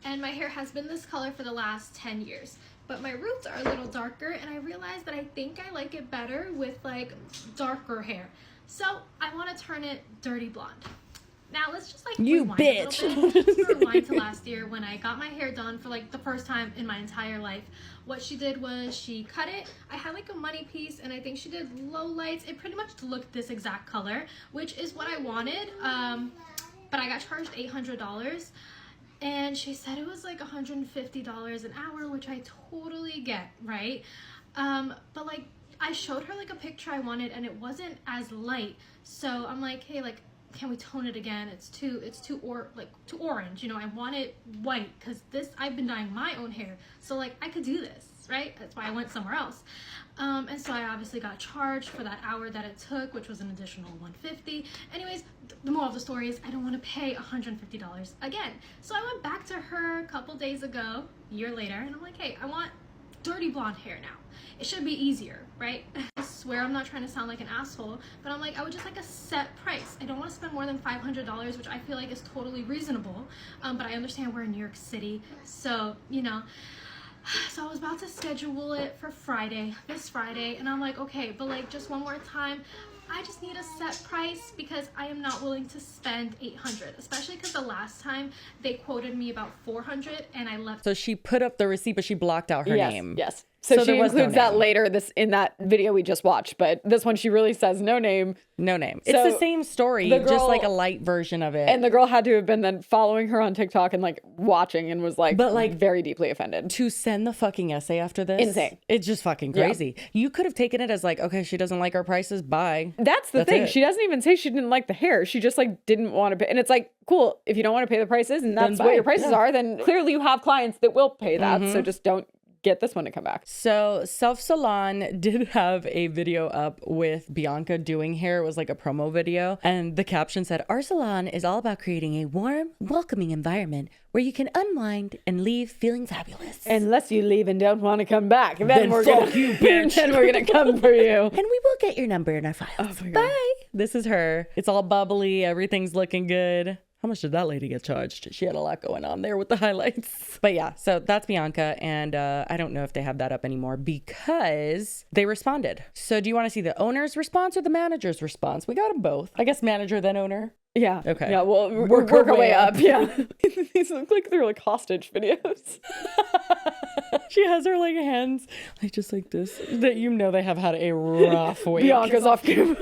and my hair has been this color for the last 10 years. But my roots are a little darker, and I realized that I think I like it better with like darker hair. So I want to turn it dirty blonde. Now let's just like rewind a little bit. Just rewind to last year when I got my hair done for like the first time in my entire life. What she did was she cut it. I had like a money piece, and I think she did low lights. It pretty much looked this exact color, which is what I wanted. But I got charged $800. And she said it was like $150 an hour, which I totally get, right? But like I showed her like a picture I wanted, and it wasn't as light. So I'm like, hey, like, can we tone it again? It's too orange, you know. I want it white because I've been dyeing my own hair, so like I could do this, right? That's why I went somewhere else. And so I obviously got charged for that hour that it took, which was an additional $150. Anyways, the moral of the story is I don't want to pay $150 again. So I went back to her a couple days ago, a year later, and I'm like, hey, I want dirty blonde hair now. It should be easier, right? I swear I'm not trying to sound like an asshole, but I'm like, I would just like a set price. I don't want to spend more than $500, which I feel like is totally reasonable. But I understand we're in New York City, so, you know. So I was about to schedule it for this Friday, and I'm like, okay, but like just one more time, I just need a set price because I am not willing to spend $800, especially because the last time they quoted me about $400 and I left. So she put up the receipt, but she blocked out her name. Yes. So she there was includes no that name. later in that video we just watched, but this one she really says no name. No name. So It's the same story, the just girl- like a light version of it. And the girl had to have been then following her on TikTok and like watching and was like, But, like, very deeply offended. to send the fucking essay after this, Insane. It's just fucking crazy. You could have taken it as like, okay, she doesn't like our prices, bye. That's the thing. it. She doesn't even say she didn't like the hair. She just like didn't want to pay. And it's like, cool, if you don't want to pay the prices and that's Then what bye. your prices are, then clearly you have clients that will pay that. So Mm-hmm. just don't get this one to come back. So Self Salon did have a video up with Bianca doing hair. It was like a promo video. And the caption said, "Our salon is all about creating a warm, welcoming environment where you can unwind and leave feeling fabulous. Unless you leave and don't want to come back. Then we're fuck gonna, you, bitch." Then we're going to come for you. And we will get your number in our files. my God. Bye. This is her. It's all bubbly. Everything's looking good. How much did that lady get charged? She had a lot going on there with the highlights. But yeah, so that's Bianca. And I don't know if they have that up anymore because they responded. So do you want to see the owner's response or the manager's response? We got them both. I guess manager, then owner. Yeah. Okay. Yeah, well, Work work our our way way up. Yeah. These look like they're like hostage videos. She has her like hands like just like this. That you know they have had a rough week. Bianca's off camera.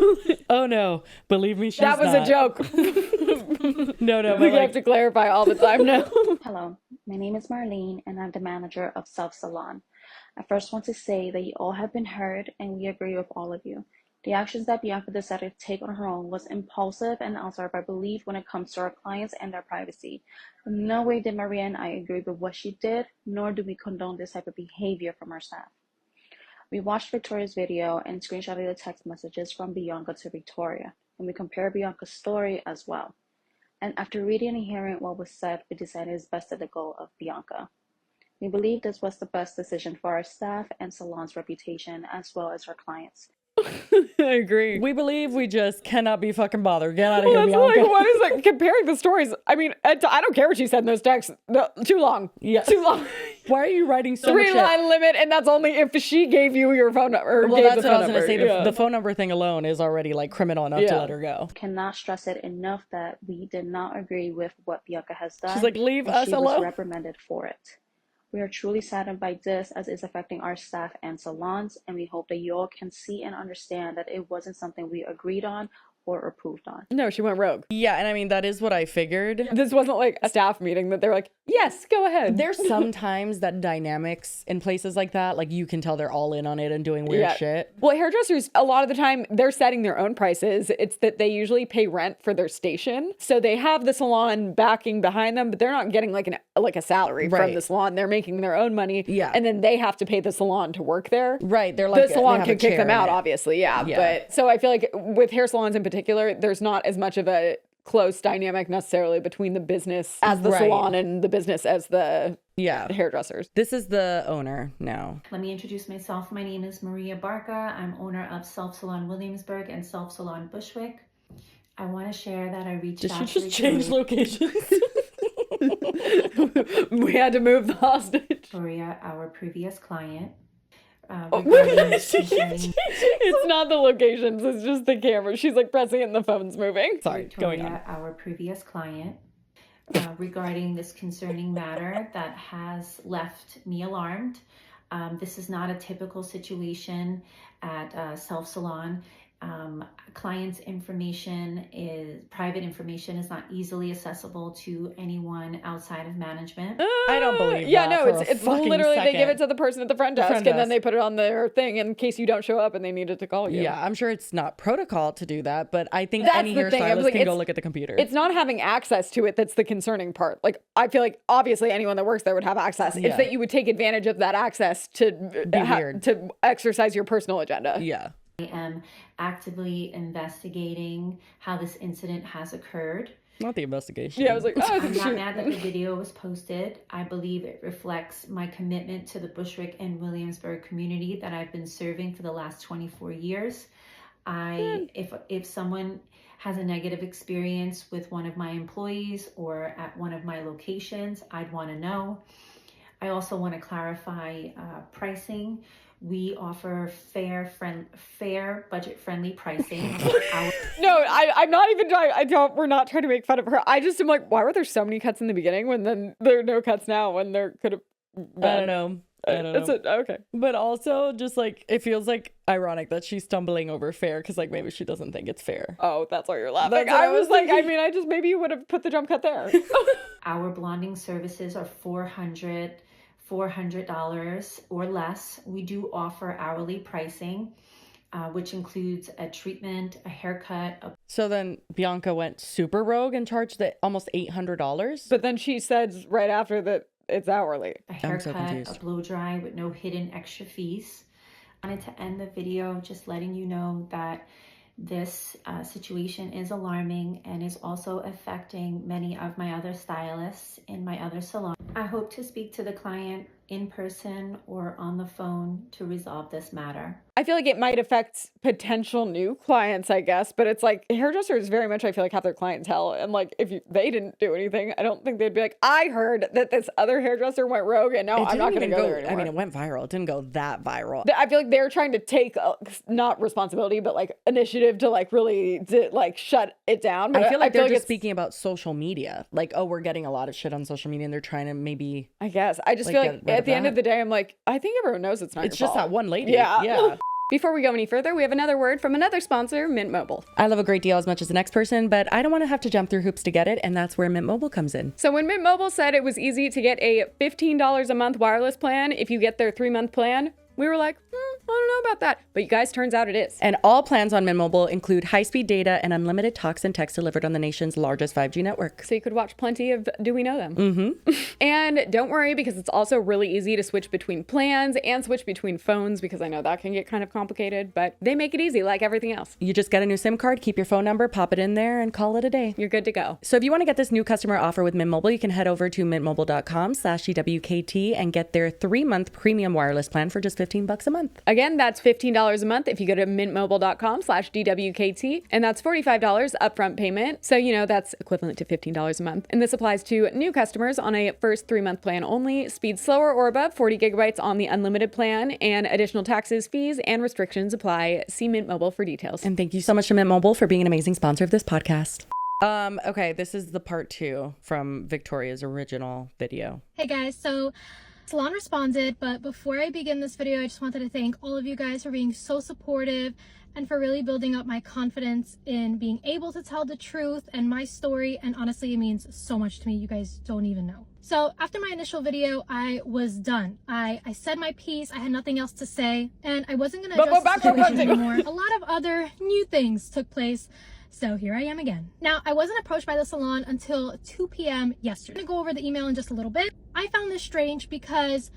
Oh no, believe me, she's That was not. a joke. No, We but have like, to clarify all the time now. Hello, my name is Marlene and I'm the manager of Self Salon. I first want to say that you all have been heard and we agree with all of you. The actions that Bianca decided to take on her own was impulsive and outside of our belief when it comes to our clients and their privacy. In no way did Maria and I agree with what she did, nor do we condone this type of behavior from our staff. We watched Victoria's video and screenshotted the text messages from Bianca to Victoria, and we compared Bianca's story as well. And after reading and hearing what was said, we decided it's best to let go of Bianca. We believe this was the best decision for our staff and salon's reputation as well as our clients. I agree. we believe we just cannot be fucking bothered. Get out of Well, here, that's Bianca. like, what is like comparing the stories? I mean, I don't care what she said in those texts. No, too long. Yeah. Too long. Why are you writing so much shit? 3-line limit, and that's only if she gave you your phone number. Or Well, gave that's the what I phone was gonna number. say. Yeah. The phone number thing alone is already like criminal enough to Yeah. let her go. Cannot stress it enough that we did not agree with what Bianca has done. She's like, leave and us she alone. was reprimanded for it. We are truly saddened by this as it's affecting our staff and salons, and we hope that you all can see and understand that it wasn't something we agreed on or approved on. No, she went rogue. Yeah, and I mean, that is what I figured. This wasn't like a staff meeting that they're like, yes, go ahead. There's sometimes that dynamics in places like that, like you can tell they're all in on it and doing weird shit. Well, hairdressers, a lot of the time, they're setting their own prices. It's that they usually pay rent for their station. So they have the salon backing behind them, but they're not getting like a salary from the salon. They're making their own money. Yeah. And then they have to pay the salon to work there. Right. They're like, the salon they can kick them out, obviously. Yeah. But so I feel like with hair salons in particular, there's not as much of a close dynamic necessarily between the business as the salon and the business as the hairdressers. This is the owner now. Let me introduce myself. My name is Maria Barca. I'm owner of Self Salon Williamsburg and Self Salon Bushwick. I want to share that I reached out to... Did she just change locations? We had to move the hostage. Victoria, our previous client. It's not the locations, it's just the camera. She's like pressing it and the phone's moving. Sorry, Victoria, going on. Our previous client, regarding this concerning matter that has left me alarmed. This is not a typical situation at Self Salon. Clients' information private information is not easily accessible to anyone outside of management. I don't believe yeah, that. No, it's literally they give it to the person at the front desk, and then they put it on their thing in case you don't show up and they needed to call you. Yeah, I'm sure it's not protocol to do that, but I think any hairstylist can go look at the computer. It's not having access to it that's the concerning part. Like, I feel like obviously anyone that works there would have access. It's that you would take advantage of that access to exercise your personal agenda. Yeah. I am actively investigating how this incident has occurred. Not the investigation. Yeah, I was like, I'm not mad that the video was posted. I believe it reflects my commitment to the Bushwick and Williamsburg community that I've been serving for the last 24 years. If someone has a negative experience with one of my employees or at one of my locations, I'd want to know. I also want to clarify pricing. We offer fair, budget-friendly pricing. No, I'm not even trying. We're not trying to make fun of her. I just am like, why were there so many cuts in the beginning when then there are no cuts now when there could have been? I don't know. Okay. But also, just like, it feels like ironic that she's stumbling over fair because, like, maybe she doesn't think it's fair. Oh, that's why you're laughing. I was like, I mean, maybe you would have put the jump cut there. Our blonding services are $400 or less. We do offer hourly pricing, which includes a treatment, a haircut. So then Bianca went super rogue and charged almost $800. But then she says right after that it's hourly. A haircut, a blow dry with no hidden extra fees. I wanted to end the video just letting you know that this situation is alarming and is also affecting many of my other stylists in my other salon. I hope to speak to the client in person or on the phone to resolve this matter. I feel like it might affect potential new clients, I guess, but it's like hairdressers very much, I feel like, have their clientele. And like, if they didn't do anything, I don't think they'd be like, I heard that this other hairdresser went rogue and no, I'm not going to go there anymore. I mean, it went viral. It didn't go that viral. I feel like they're trying to take not responsibility, but like initiative to like really shut it down. But I feel like they're just speaking about social media. Like, oh, we're getting a lot of shit on social media and they're trying to maybe. I guess. I just feel like at the end of the day, I'm like, I think everyone knows it's not It's your just fault. that one lady. Yeah. Before we go any further, we have another word from another sponsor, Mint Mobile. I love a great deal as much as the next person, but I don't want to have to jump through hoops to get it, and that's where Mint Mobile comes in. So when Mint Mobile said it was easy to get a $15 a month wireless plan if you get their 3-month plan, we were like, I don't know about that. But you guys, turns out it is. And all plans on Mint Mobile include high-speed data and unlimited talks and text delivered on the nation's largest 5G network. So you could watch plenty of Do We Know Them? Mm-hmm. And don't worry, because it's also really easy to switch between plans and switch between phones, because I know that can get kind of complicated, but they make it easy like everything else. You just get a new SIM card, keep your phone number, pop it in there, and call it a day. You're good to go. So if you want to get this new customer offer with Mint Mobile, you can head over to mintmobile.com/DWKT and get their 3-month premium wireless plan for just $15 a month. Again, that's $15 a month if you go to mintmobile.com/DWKT, and that's $45 upfront payment. So, that's equivalent to $15 a month. And this applies to new customers on a first 3-month plan only, speed slower or above 40 gigabytes on the unlimited plan, and additional taxes, fees, and restrictions apply. See Mint Mobile for details. And thank you so much to Mint Mobile for being an amazing sponsor of this podcast. Okay, this is the part 2 from Victoria's original video. Hey guys, so Salon responded, but before I begin this video, I just wanted to thank all of you guys for being so supportive and for really building up my confidence in being able to tell the truth and my story. And honestly, it means so much to me. You guys don't even know. So after my initial video, I was done. I said my piece. I had nothing else to say, and I wasn't going to address the situation anymore. A lot of other new things took place. So here I am again. Now, I wasn't approached by the salon until 2 p.m. yesterday. I'm gonna go over the email in just a little bit. I found this strange because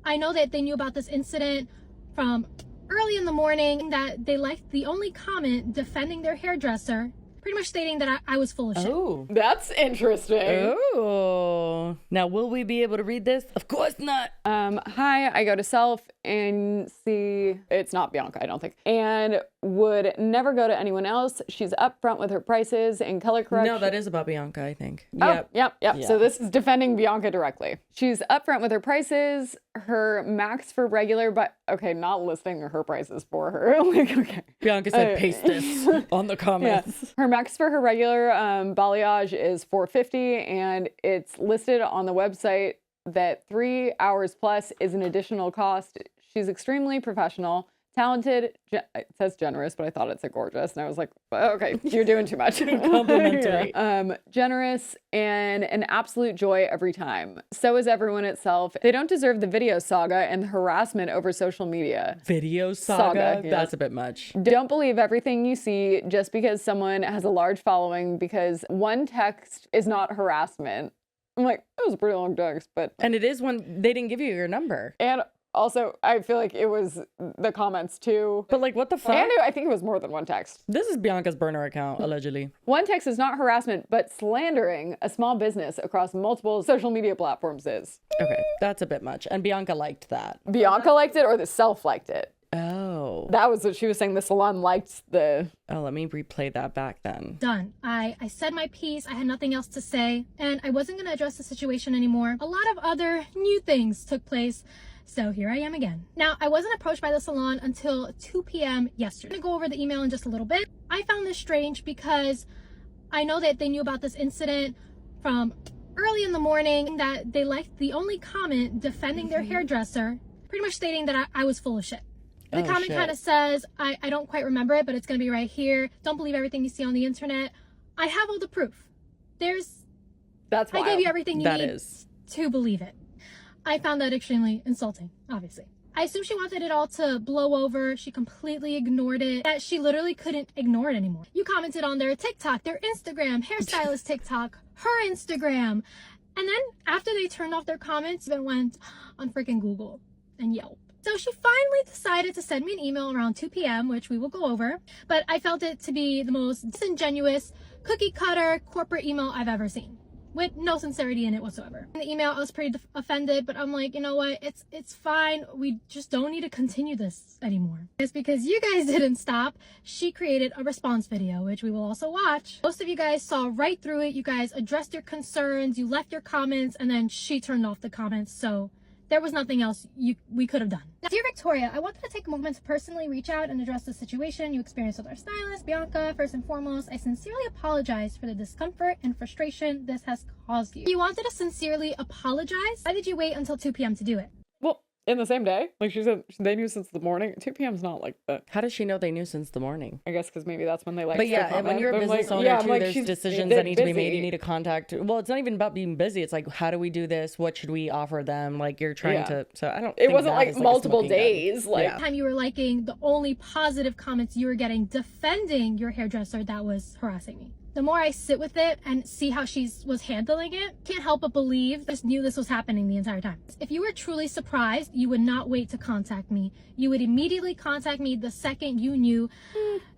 I know that they knew about this incident from early in the morning, that they liked the only comment defending their hairdresser, pretty much stating that I was full of shit. Oh. That's interesting. Oh. Now, will we be able to read this? Of course not. Hi, I go to Self and see, it's not Bianca, I don't think, and would never go to anyone else. She's upfront with her prices and color correction. No, that is about Bianca, I think. Oh, yep. Yeah. So this is defending Bianca directly. She's upfront with her prices, her max for regular, but okay, not listing her prices for her. Like, okay. Bianca said, paste this on the comments. Yeah. Her max for her regular balayage is $450, and it's listed on the website that 3 hours plus is an additional cost. She's extremely professional, talented, it says generous, but I thought it said gorgeous, and I was like, okay, you're doing too much. Complimentary. Yeah. Generous and an absolute joy every time. So is everyone itself. They don't deserve the video saga and the harassment over social media. Video saga? Yeah. That's a bit much. Don't believe everything you see just because someone has a large following, because one text is not harassment. I'm like, it was a pretty long text, but... And it is when they didn't give you your number. And also, I feel like it was the comments too. But like, what the fuck? And I think it was more than one text. This is Bianca's burner account, allegedly. One text is not harassment, but slandering a small business across multiple social media platforms is. Okay, that's a bit much. And Bianca liked that. Bianca liked it, or the Self liked it? Oh. That was what she was saying. The salon liked the... Oh, let me replay that back then. Done. I said my piece. I had nothing else to say, and I wasn't going to address the situation anymore. A lot of other new things took place. So here I am again. Now, I wasn't approached by the salon until 2 p.m. yesterday. I'm gonna go over the email in just a little bit. I found this strange because I know that they knew about this incident from early in the morning, that they liked the only comment defending their hairdresser, pretty much stating that I was full of shit. The comment kind of says, I don't quite remember it, but it's going to be right here. Don't believe everything you see on the internet. I have all the proof. That's wild. I gave you everything you That need is. to believe it. I found that extremely insulting, obviously. I assume she wanted it all to blow over. She completely ignored it. That she literally couldn't ignore it anymore. You commented on their TikTok, their Instagram, hairstylist TikTok, her Instagram. And then after they turned off their comments, they went on freaking Google and Yelp. So she finally decided to send me an email around 2 p.m., which we will go over. But I felt it to be the most disingenuous, cookie cutter corporate email I've ever seen, with no sincerity in it whatsoever. In the email, I was pretty offended, but I'm like, you know what? It's fine. We just don't need to continue this anymore. It's because you guys didn't stop. She created a response video, which we will also watch. Most of you guys saw right through it. You guys addressed your concerns. You left your comments, and then she turned off the comments. So there was nothing else we could have done. Now, dear Victoria, I wanted to take a moment to personally reach out and address the situation you experienced with our stylist, Bianca. First and foremost, I sincerely apologize for the discomfort and frustration this has caused you. You wanted to sincerely apologize? Why did you wait until 2 p.m. to do it? Well, in the same day. Like she said, they knew since the morning. 2 p.m. is not like that. How does she know they knew since the morning? I guess because maybe that's when they like. But yeah, and when you're a business owner too, there's decisions that need to be made. You need to contact. Well, it's not even about being busy. It's like, how do we do this? What should we offer them? Like you're trying to. So I don't. It wasn't like multiple days. Like time you were liking the only positive comments you were getting defending your hairdresser that was harassing me. The more I sit with it and see how she was handling it, can't help but believe I just knew this was happening the entire time. If you were truly surprised, you would not wait to contact me. You would immediately contact me the second you knew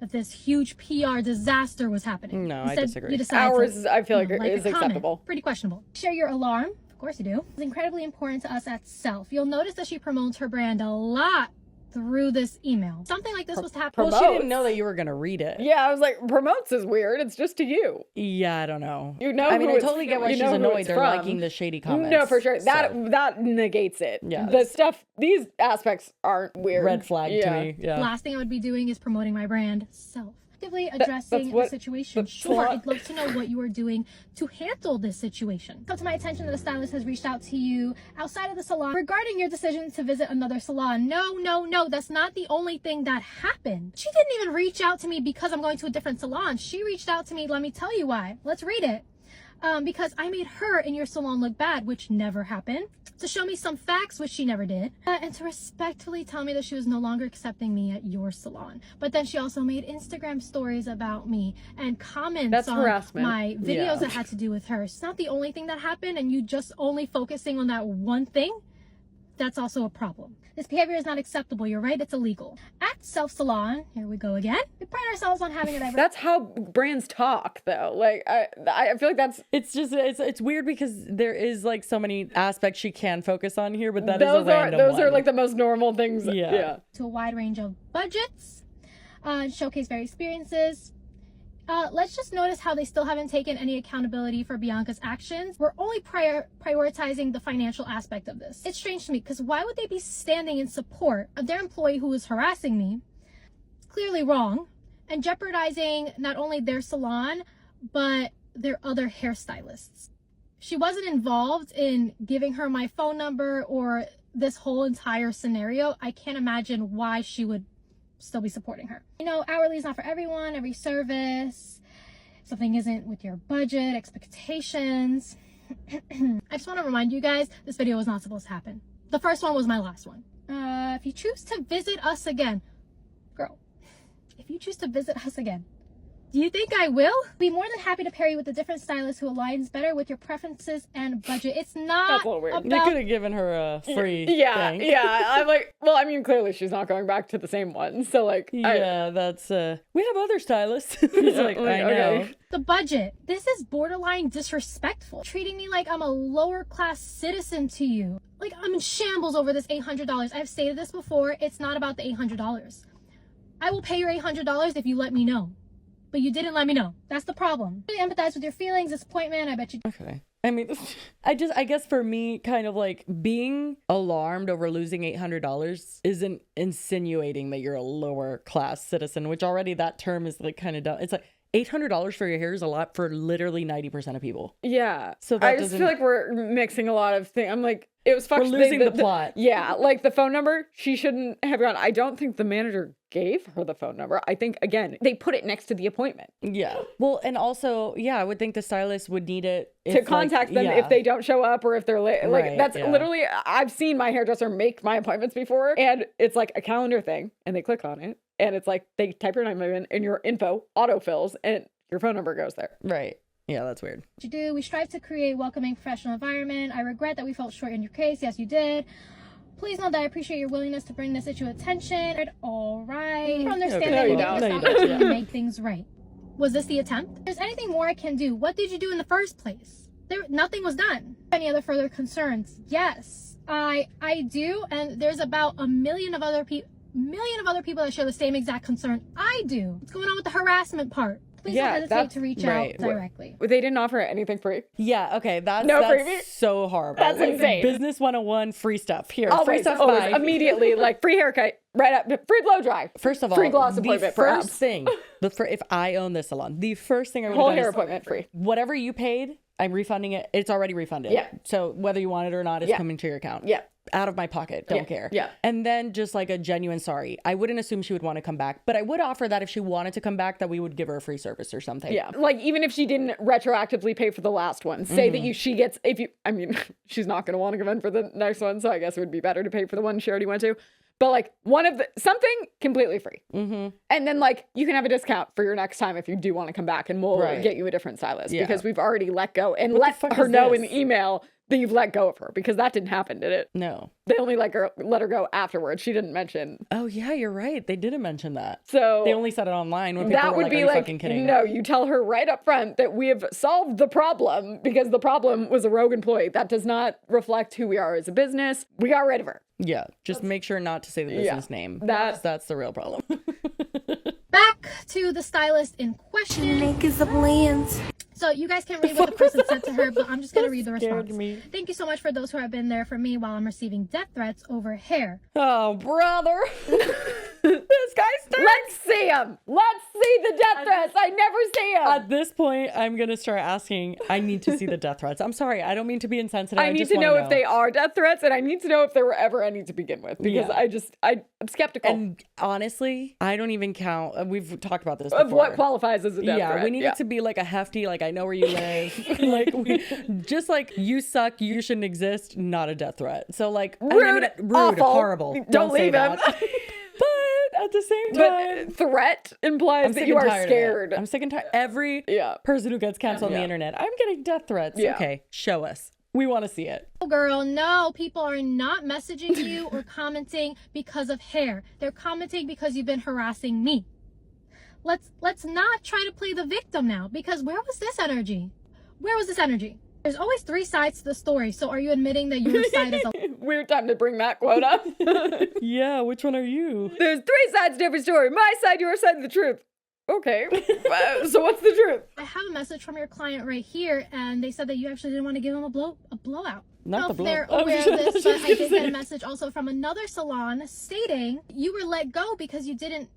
that this huge PR disaster was happening. No, I disagree. You decided hours, I feel like is acceptable. Pretty questionable. Share your alarm. Of course you do. It's incredibly important to us at Self. You'll notice that she promotes her brand a lot through this email. Something like this was happening. Well, she didn't know that you were gonna read it. Yeah, I was like, promotes is weird. It's just to you. Yeah, I don't know. You know, I mean, I totally get why she's annoyed. They're from. liking the shady comments. No, for sure. That negates it. Yeah. The stuff, these aspects aren't weird. Red flag to me. Yeah. Last thing I would be doing is promoting my brand, Self. proactively addressing the situation. Sure, plot. I'd love to know what you are doing to handle this situation. Come to my attention that a stylist has reached out to you outside of the salon regarding your decision to visit another salon. No, that's not the only thing that happened. She didn't even reach out to me because I'm going to a different salon. She reached out to me, let me tell you why. Let's read it. Because I made her in your salon look bad, which never happened, to show me some facts, which she never did, and to respectfully tell me that she was no longer accepting me at your salon. But then she also made Instagram stories about me and comments on harassment. my videos that had to do with her. It's not the only thing that happened, and you just only focusing on that one thing. That's also a problem. This behavior is not acceptable. You're right, it's illegal. At Self Salon, here we go again. We pride ourselves on having a diverse. That's how brands talk, though. Like, I feel like that's... It's just, it's weird because there is like so many aspects she can focus on here, but that is a random those one. are like the most normal things. Yeah. To a wide range of budgets, showcase various experiences. Let's just notice how they still haven't taken any accountability for Bianca's actions. We're only prioritizing the financial aspect of this. It's strange to me because why would they be standing in support of their employee who is harassing me? It's clearly wrong, and jeopardizing not only their salon, but their other hairstylists. She wasn't involved in giving her my phone number or this whole entire scenario. I can't imagine why she would still be supporting her. You know, hourly is not for everyone, every service. Something isn't with your budget, expectations. I just want to remind you guys, this video was not supposed to happen. The first one was my last one. If you choose to visit us again, girl, if you choose to visit us again, do you think I will? Be more than happy to pair you with a different stylist who aligns better with your preferences and budget. It's not That's a little weird. about... They could have given her a free Yeah, thing. yeah. I'm like, well, I mean, clearly she's not going back to the same one. So, like, Yeah, that's, we have other stylists. It's like, I know. okay. The budget. This is borderline disrespectful. Treating me like I'm a lower class citizen to you. Like I'm in shambles over this $800. I've stated this before. It's not about the $800. I will pay your $800 if you let me know. But you didn't let me know. That's the problem. I really empathize with your feelings, disappointment. I bet you. Okay. I mean, I guess for me, kind of like being alarmed over losing $800 isn't insinuating that you're a lower class citizen, which already that term is like kind of dumb. It's like $800 for your hair is a lot for literally 90% of people. Yeah. So that I just feel like we're mixing a lot of things. I'm like, it was fucked. We're losing the plot. Yeah. Like the phone number, she shouldn't have gone. I don't think the manager gave her the phone number. I think, again, they put it next to the appointment. Yeah. Well, and also, yeah, I would think the stylist would need it To contact them if they don't show up or if they're late. Like, Right, that's yeah. literally, I've seen my hairdresser make my appointments before, and it's like a calendar thing, and they click on it, and it's like they type your name in, and your info autofills, and your phone number goes there. Right. Yeah, that's weird. You do. We strive to create a welcoming professional environment. I regret that we felt short in your case. Yes, you did. Please know that I appreciate your willingness to bring this issue attention. All right. I understand Okay. that you No, you need to don't. stop No, you and make things right. Was this the attempt? If there's anything more I can do, what did you do in the first place? Nothing was done. Any other further concerns? Yes, I do, and there's about a million of other people that share the same exact concern I do. What's going on with the harassment part? Please Yeah, don't hesitate to reach right. out directly. They didn't offer anything free. Yeah, okay, that's freebie? so horrible. That's insane. Business 101, free stuff. Here, free Always, stuff, always, bye. immediately, like free haircut, right up, free blow dry. First of all, free gloss the appointment first for thing, if I own this salon, the first thing I would whole have done hair is appointment free. whatever you paid, I'm refunding it. It's already refunded. Yeah. So whether you want it or not, it's Yeah. coming to your account. Yeah. Out of my pocket. Don't care. Yeah. And then just like a genuine sorry. I wouldn't assume she would want to come back, but I would offer that if she wanted to come back, that we would give her a free service or something. Yeah, like even if she didn't retroactively pay for the last one, say that she gets, I mean, she's not going to want to come in for the next one, so I guess it would be better to pay for the one she already went to. But like something completely free. And then like you can have a discount for your next time if you do want to come back, and we'll get you a different stylist because we've already let go and let her know in the email that you've let go of her, because that didn't happen, did it? No. They only let her go afterwards. She didn't mention. Oh yeah, you're right. They didn't mention that. So they only said it online when people that were would like, be are you like, fucking kidding? no, you tell her right up front that we have solved the problem because the problem was a rogue employee. That does not reflect who we are as a business. We got rid of her. Yeah, just make sure not to say the business name. That's the real problem. Back to the stylist in question. So you guys can't read what the person said to her, but I'm just going to read the response. me. Thank you so much for those who have been there for me while I'm receiving death threats over hair. Oh, brother. This guy's Let's see him. Let's see the death threats. I never see them. At this point, I'm going to start asking, I need to see the death threats. I'm sorry. I don't mean to be insensitive. I need to know if they are death threats, and I need to know if there were ever any to begin with, because I'm skeptical. And honestly, I don't even count. We've talked about this before. Of what qualifies as a death threat. We need it to be like a hefty, like, I know where you live. Like, just like, you suck, you shouldn't exist, not a death threat. So like, rude, awful, horrible. Don't leave him. But at the same time, but threat implies that you are scared. I'm sick and tired. Every person who gets canceled on the internet, I'm getting death threats. Okay, show us. We want to see it. Oh, girl, no, people are not messaging you or commenting because of hair. They're commenting because you've been harassing me. Let's not try to play the victim now, because where was this energy? Where was this energy? There's always 3 sides to the story, so are you admitting that your side is a weird time to bring that quote up? Yeah, which one are you? There's 3 sides to every story. My side, your side, the truth. Okay, so what's the truth? I have a message from your client right here, and they said that you actually didn't want to give him a blowout. Not the blow. They're aware of this, but I did get a message also from another salon stating you were let go because you didn't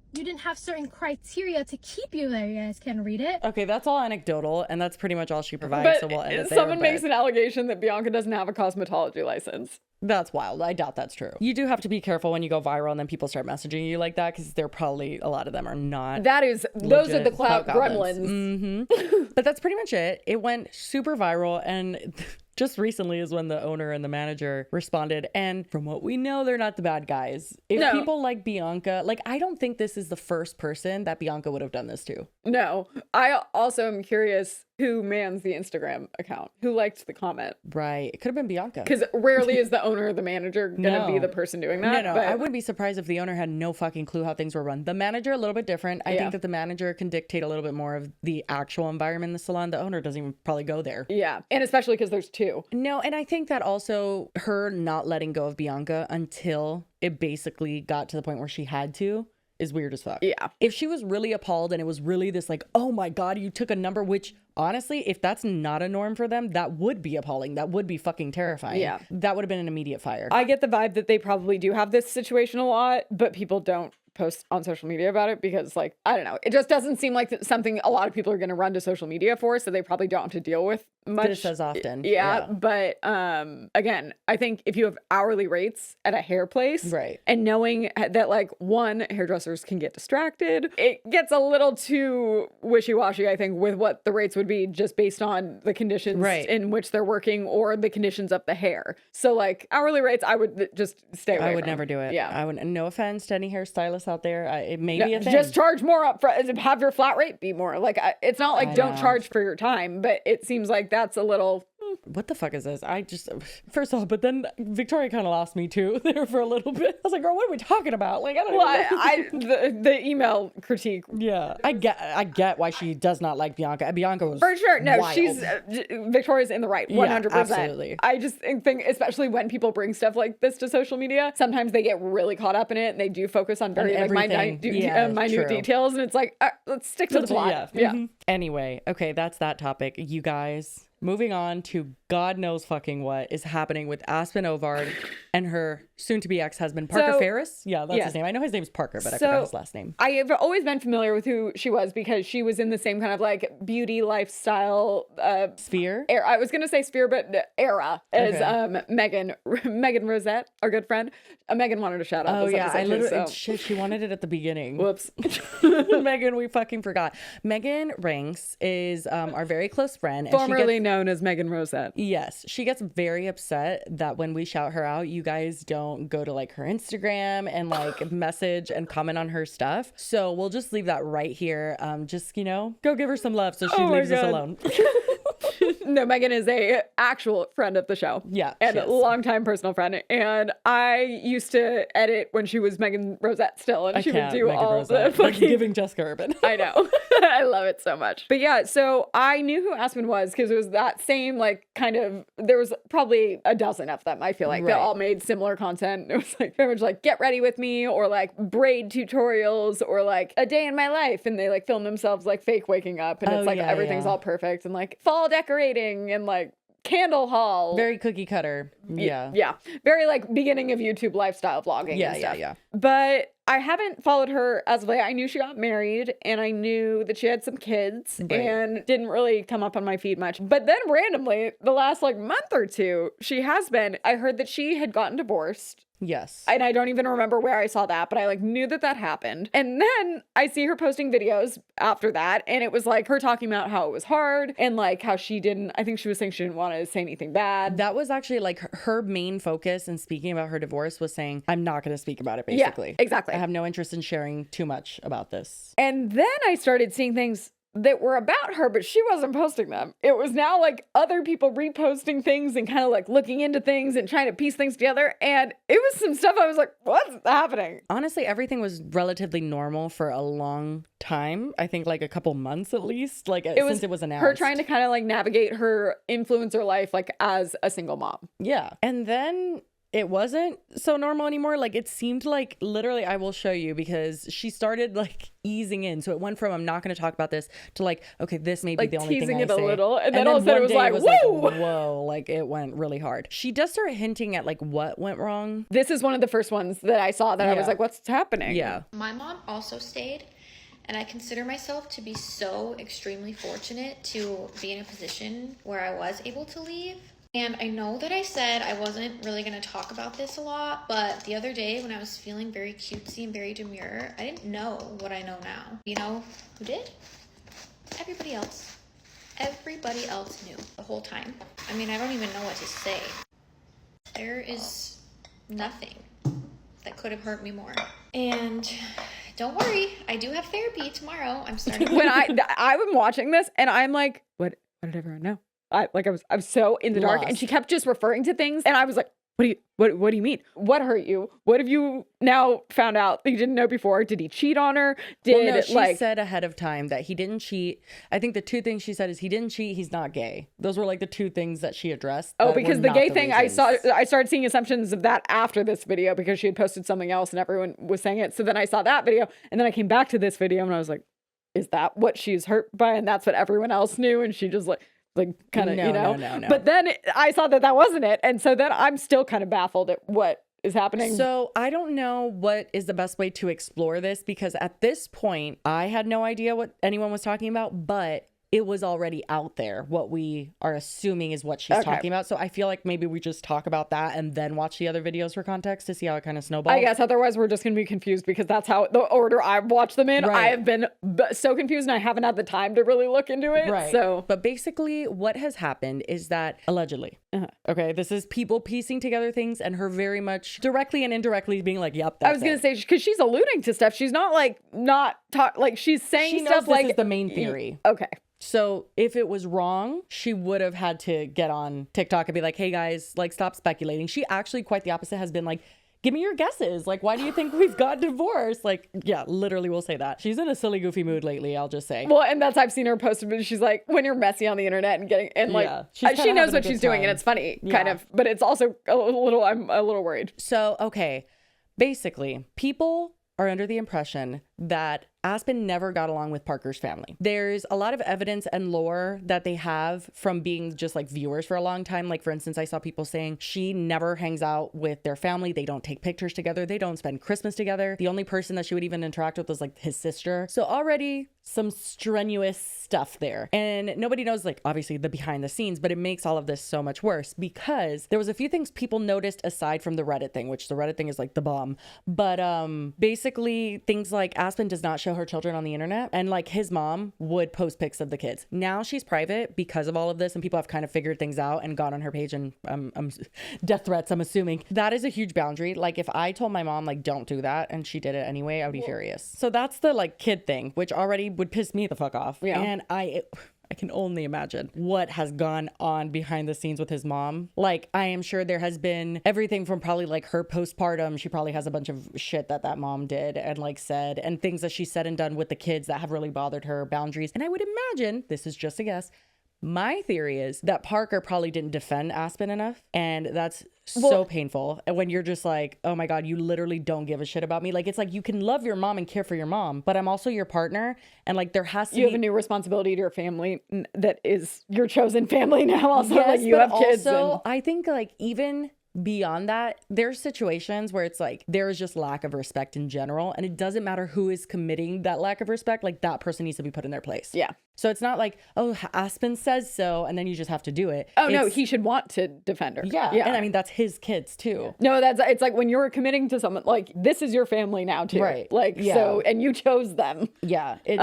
have certain criteria to keep you there. You guys can read it. Okay, that's all anecdotal, and that's pretty much all she provides. But so we'll end it there. Someone makes an allegation that Bianca doesn't have a cosmetology license. That's wild. I doubt that's true. You do have to be careful when you go viral and then people start messaging you like that, because they're probably, a lot of them are not. Those are the clout gremlins. But that's pretty much it. It went super viral, and just recently is when the owner and the manager responded. And from what we know, they're not the bad guys. If people like Bianca, like, I don't think this is the first person that Bianca would have done this to. No. I also am curious who mans the Instagram account, who liked the comment. Right. It could have been Bianca. Because rarely is the owner or the manager going to be the person doing that. No. I wouldn't be surprised if the owner had no fucking clue how things were run. The manager, a little bit different. I think that the manager can dictate a little bit more of the actual environment in the salon. The owner doesn't even probably go there. Yeah. And especially because there's 2. No, and I think that also her not letting go of Bianca until it basically got to the point where she had to is weird as fuck. Yeah. If she was really appalled and it was really this like, oh my God, you took a number, which honestly, if that's not a norm for them, that would be appalling. That would be fucking terrifying. Yeah. That would have been an immediate fire. I get the vibe that they probably do have this situation a lot, but people don't post on social media about it because, like, I don't know. It just doesn't seem like something a lot of people are going to run to social media for, so they probably don't have to deal with much. This as often. Yeah. But again, I think if you have hourly rates at a hair place, right, and knowing that, like, one, hairdressers can get distracted, it gets a little too wishy-washy, I think, with what the rates would be just based on the conditions in which they're working or the conditions of the hair. So, like, hourly rates, I would just stay away I would from. never do it. Yeah. I would. No offense to any hairstylists out there. It may be a thing. Just charge more up front. Have your flat rate be more. Like, it's not like don't charge for your time, but it seems like that's a little... What the fuck is this? I just, first off, but then Victoria kind of lost me too there for a little bit. I was like, girl, what are we talking about? Like, I don't know. The email critique. Yeah. I get why she does not like Bianca. Bianca was for sure. No, wild. she's, Victoria's in the right. 100%. Yeah, absolutely. I just think, especially when people bring stuff like this to social media, sometimes they get really caught up in it and they do focus on very like, minute details. And it's like, let's stick to the plot. Yeah. Mm-hmm. Anyway, okay, that's that topic. You guys, moving on to God knows fucking what is happening with Aspyn Ovard and her soon-to-be ex-husband, Parker Ferris. Yeah, that's his name. I know his name's Parker, but I forgot his last name. I have always been familiar with who she was because she was in the same kind of like beauty lifestyle sphere. I was gonna say sphere, but era as Megan Rosette, our good friend. Megan wanted a shout out. Oh yeah, I literally she wanted it at the beginning. Whoops, Megan, we fucking forgot. Megan Ranks is our very close friend, formerly known as Megan Rosette. Yes, she gets very upset that when we shout her out, you guys don't go to like her Instagram and like message and comment on her stuff. So we'll just leave that right here. Just, you know, go give her some love so she leaves us alone. No, Megan is a actual friend of the show. Yeah. And a longtime personal friend. And I used to edit when she was Megan Rosette still. And she would do Megan all Rosette. The fucking... Like giving Jessica Urban. I know. I love it so much. But yeah, so I knew who Aspyn was because it was that same like kind of, there was probably a dozen of them, I feel like. They all made similar content. It was like very much like get ready with me or like braid tutorials or like a day in my life. And they like film themselves like fake waking up. And it's like everything's all perfect and like fall decorating and like candle haul. Very cookie cutter. Yeah. Yeah. Very like beginning of YouTube lifestyle vlogging. Yeah, and stuff. yeah. But I haven't followed her as of late. I knew she got married and I knew that she had some kids and didn't really come up on my feed much. But then randomly, the last like month or two, she has been. I heard that she had gotten divorced. Yes. And I don't even remember where I saw that, but I like knew that that happened. And then I see her posting videos after that. And it was like her talking about how it was hard and like how she didn't, I think she was saying she didn't want to say anything bad. That was actually like her main focus in speaking about her divorce was saying, I'm not going to speak about it, basically. Yeah, exactly. I have no interest in sharing too much about this. And then I started seeing things that were about her, but she wasn't posting them. It was now like other people reposting things and kind of like looking into things and trying to piece things together. And it was some stuff I was like, what's happening? Honestly, everything was relatively normal for a long time. I think like a couple months at least, like since it was announced. Her trying to kind of like navigate her influencer life like as a single mom. Yeah. And then it wasn't so normal anymore. Like it seemed like literally, I will show you, because she started like easing in. So it went from I'm not going to talk about this to like, okay, this may be like the only thing I say. teasing it a little, and then all of a sudden it was like, whoa, whoa, like it went really hard. She does start hinting at like what went wrong. This is one of the first ones that I saw that I was like, what's happening? Yeah. My mom also stayed, and I consider myself to be so extremely fortunate to be in a position where I was able to leave. And I know that I said I wasn't really going to talk about this a lot, but the other day when I was feeling very cutesy and very demure, I didn't know what I know now. You know who did? Everybody else. Everybody else knew the whole time. I mean, I don't even know what to say. There is nothing that could have hurt me more. And don't worry, I do have therapy tomorrow. I'm starting. When I'm watching this and I'm like, what did everyone know? I was so in the dark, and she kept just referring to things, and I was like, what do you mean? What hurt you? What have you now found out that you didn't know before? Did he cheat on her? She said ahead of time that he didn't cheat. I think the two things she said is he didn't cheat, he's not gay. Those were like the two things that she addressed. Oh, because the gay thing, I started seeing assumptions of that after this video because she had posted something else and everyone was saying it. So then I saw that video, and then I came back to this video and I was like, is that what she's hurt by? And that's what everyone else knew, and she just like kind of, No. But then I saw that wasn't it. And so then I'm still kind of baffled at what is happening. So I don't know what is the best way to explore this, because at this point, I had no idea what anyone was talking about, but it was already out there. What we are assuming is what she's talking about. So I feel like maybe we just talk about that and then watch the other videos for context to see how it kind of snowballs. I guess otherwise we're just going to be confused, because that's how the order I've watched them in. Right. I have been so confused and I haven't had the time to really look into it. Right. So, but basically what has happened is that allegedly, okay, this is people piecing together things and her very much directly and indirectly being like, yep, that's I was going to say, because she's alluding to stuff. She's not like she's saying she stuff knows like this is the main theory. Okay. So if it was wrong, she would have had to get on TikTok and be like, hey guys, like stop speculating. She actually quite the opposite has been like, give me your guesses. Like, why do you think we've got divorced? Like, yeah, literally will say that. She's in a silly, goofy mood lately, I'll just say. Well, and I've seen her post, but she's like, when you're messy on the internet and getting, and like, she knows what she's doing and it's funny, kind of, but it's also I'm a little worried. So, okay, basically, people are under the impression that Aspyn never got along with Parker's family. There's a lot of evidence and lore that they have from being just like viewers for a long time. Like, for instance, I saw people saying she never hangs out with their family. They don't take pictures together. They don't spend Christmas together. The only person that she would even interact with was like his sister. So already some strenuous stuff there. And nobody knows, like, obviously the behind the scenes, but it makes all of this so much worse because there was a few things people noticed aside from the Reddit thing, which the Reddit thing is like the bomb. But basically things like Aspyn does not show her children on the internet, and like his mom would post pics of the kids. Now she's private because of all of this, and people have kind of figured things out and gone on her page and death threats, I'm assuming. That is a huge boundary. Like, if I told my mom like don't do that and she did it anyway, I would be furious. So that's the like kid thing, which already would piss me the fuck off. Yeah. And I can only imagine what has gone on behind the scenes with his mom. Like, I am sure there has been everything from probably like her postpartum. She probably has a bunch of shit that mom did and like said, and things that she said and done with the kids that have really bothered her, boundaries. And I would imagine, this is just a guess, my theory is that Parker probably didn't defend Aspyn enough, and that's so painful. And when you're just like, oh my God, you literally don't give a shit about me. Like, it's like, you can love your mom and care for your mom, but I'm also your partner. And like, there has to You have a new responsibility to your family that is your chosen family now. Also, like you have kids. Also, I think like even beyond that, there's situations where it's like there is just lack of respect in general, and it doesn't matter who is committing that lack of respect. Like, that person needs to be put in their place. Yeah. So it's not like, oh, Aspyn says so, and then you just have to do it. Oh, no, he should want to defend her. Yeah. And I mean, that's his kids too. No, it's like when you're committing to someone, like, this is your family now too. Right. Like, so, and you chose them. Yeah. It's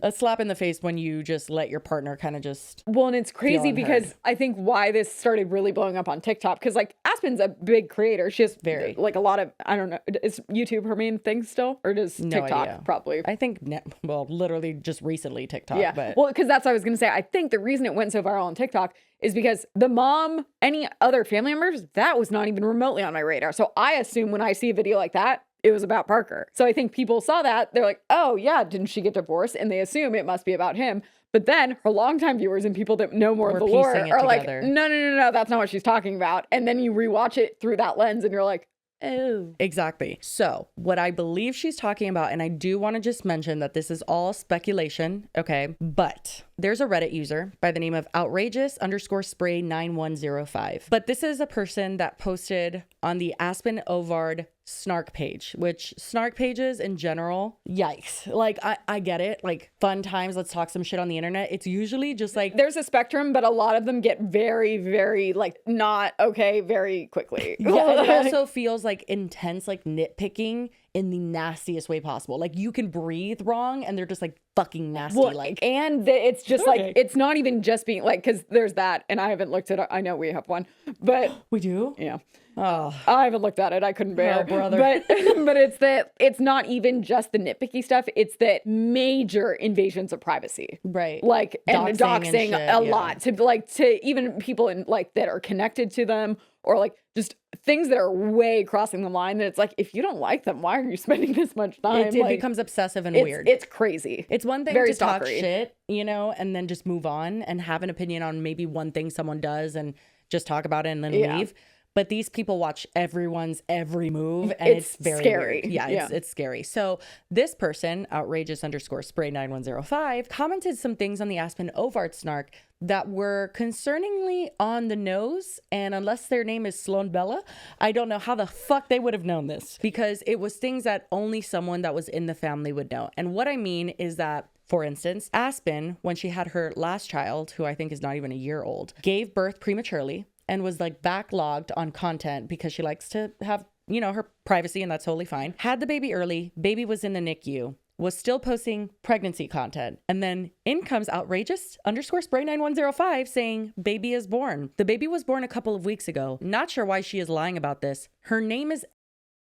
a slap in the face when you just let your partner kind of just. Well, and it's crazy because unheard. I think why this started really blowing up on TikTok, because like Aspyn's a big creator. She has like a lot of, I don't know, is YouTube her main thing still? Or does No TikTok idea. probably? I think, well, literally just recently TikTok. Yeah. But. Well, because that's what I was going to say. I think the reason it went so viral on TikTok is because the mom, any other family members, that was not even remotely on my radar. So I assume when I see a video like that, it was about Parker. So I think people saw that. They're like, oh, yeah, didn't she get divorced? And they assume it must be about him. But then her longtime viewers and people that know more of the lore are like, no, that's not what she's talking about. And then you rewatch it through that lens and you're like, oh. Exactly. So what I believe she's talking about, and I do want to just mention that this is all speculation, okay? But there's a Reddit user by the name of outrageous_spray9105. But this is a person that posted on the Aspyn Ovard snark page, which snark pages in general, yikes. Like, I get it. Like, fun times, let's talk some shit on the internet. It's usually just like... There's a spectrum, but a lot of them get very, very, like, not okay very quickly. Yeah, and it also feels like intense, like nitpicking in the nastiest way possible. Like, you can breathe wrong and they're just like fucking nasty. Well, like, and it's just like, it's not even just being like, because there's that, and I haven't looked at it. I know we have one, but we do? Yeah. Oh, I haven't looked at it. I couldn't bear. Oh, brother. But it's that it's not even just the nitpicky stuff. It's that major invasions of privacy. Right. Like, and doxing and shit, a lot to even people in like that are connected to them, or like just things that are way crossing the line that it's like, if you don't like them, why are you spending this much time? It becomes obsessive and weird. It's crazy. It's one thing Very to talk stalkery. shit, you know, and then just move on and have an opinion on maybe one thing someone does and just talk about it and then leave. But these people watch everyone's every move, and it's very scary. Weird. Yeah, it's scary. So this person, outrageous_spray9105, commented some things on the Aspyn Ovard snark that were concerningly on the nose. And unless their name is Sloan Bella, I don't know how the fuck they would have known this, because it was things that only someone that was in the family would know. And what I mean is that, for instance, Aspyn, when she had her last child, who I think is not even a year old, gave birth prematurely and was like backlogged on content because she likes to have, you know, her privacy, and that's totally fine. Had the baby early, baby was in the NICU, was still posting pregnancy content. And then in comes outrageous_spray9105 saying baby is born. The baby was born a couple of weeks ago. Not sure why she is lying about this. Her name is,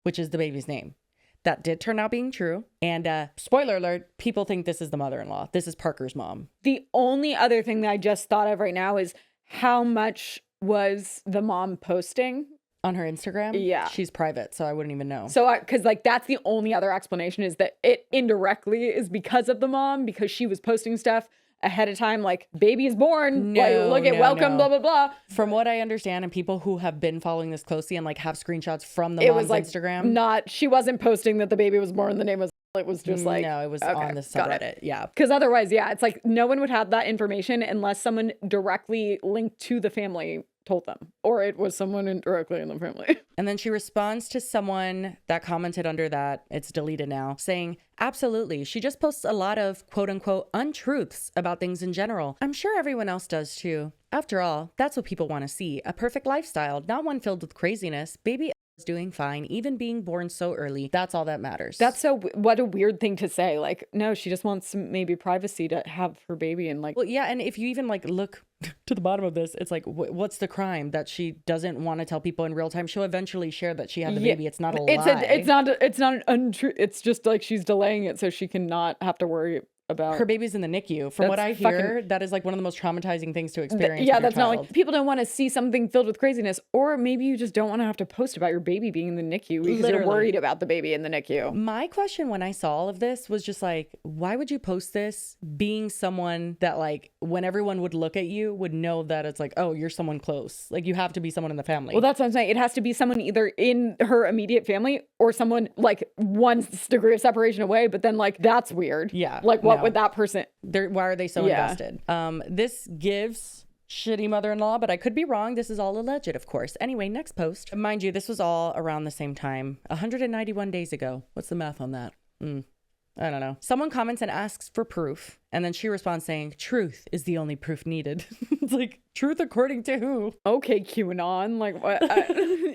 which is the baby's name. That did turn out being true. And spoiler alert, people think this is the mother-in-law. This is Parker's mom. The only other thing that I just thought of right now is how much was the mom posting on her Instagram? Yeah. She's private, so I wouldn't even know. So, because like that's the only other explanation, is that it indirectly is because of the mom, because she was posting stuff ahead of time, like baby is born, welcome, blah, blah, blah. From what I understand, and people who have been following this closely and like have screenshots from the mom's Instagram. She wasn't posting that the baby was born, the name was, it was just like, no, it was on the subreddit. Yeah. Because otherwise, it's like no one would have that information unless someone directly linked to the family told them, or it was someone directly in the family. And then she responds to someone that commented under that, it's deleted now, saying, absolutely, she just posts a lot of quote unquote untruths about things in general. I'm sure everyone else does too. After all, that's what people want to see, a perfect lifestyle, not one filled with craziness. Baby is doing fine, even being born so early. That's all that matters. That's what a weird thing to say. Like, no, she just wants some maybe privacy to have her baby, and like, well, yeah. And if you even like look to the bottom of this, it's like, what's the crime that she doesn't want to tell people in real time? She'll eventually share that she had the baby. It's not a lie. It's not an untrue. It's just like she's delaying it so she can not have to worry about her baby's in the NICU. From what I hear, that is like one of the most traumatizing things to experience. Yeah, with your that's not child. like people don't want to see something filled with craziness, or maybe you just don't want to have to post about your baby being in the NICU because you're worried about the baby in the NICU. My question when I saw all of this was just like, why would you post this being someone that like when everyone would look at you would know that it's like, oh, you're someone close. Like you have to be someone in the family. Well, that's what I'm saying. It has to be someone either in her immediate family or someone like 1 degree of separation away, but then like that's weird. Yeah. Like what would that person... Why are they so invested? This gives shitty mother-in-law, but I could be wrong. This is all alleged, of course. Anyway, next post. Mind you, this was all around the same time, 191 days ago. What's the math on that? I don't know. Someone comments and asks for proof, and then she responds saying, truth is the only proof needed. It's like, truth according to who? Okay, QAnon, like what?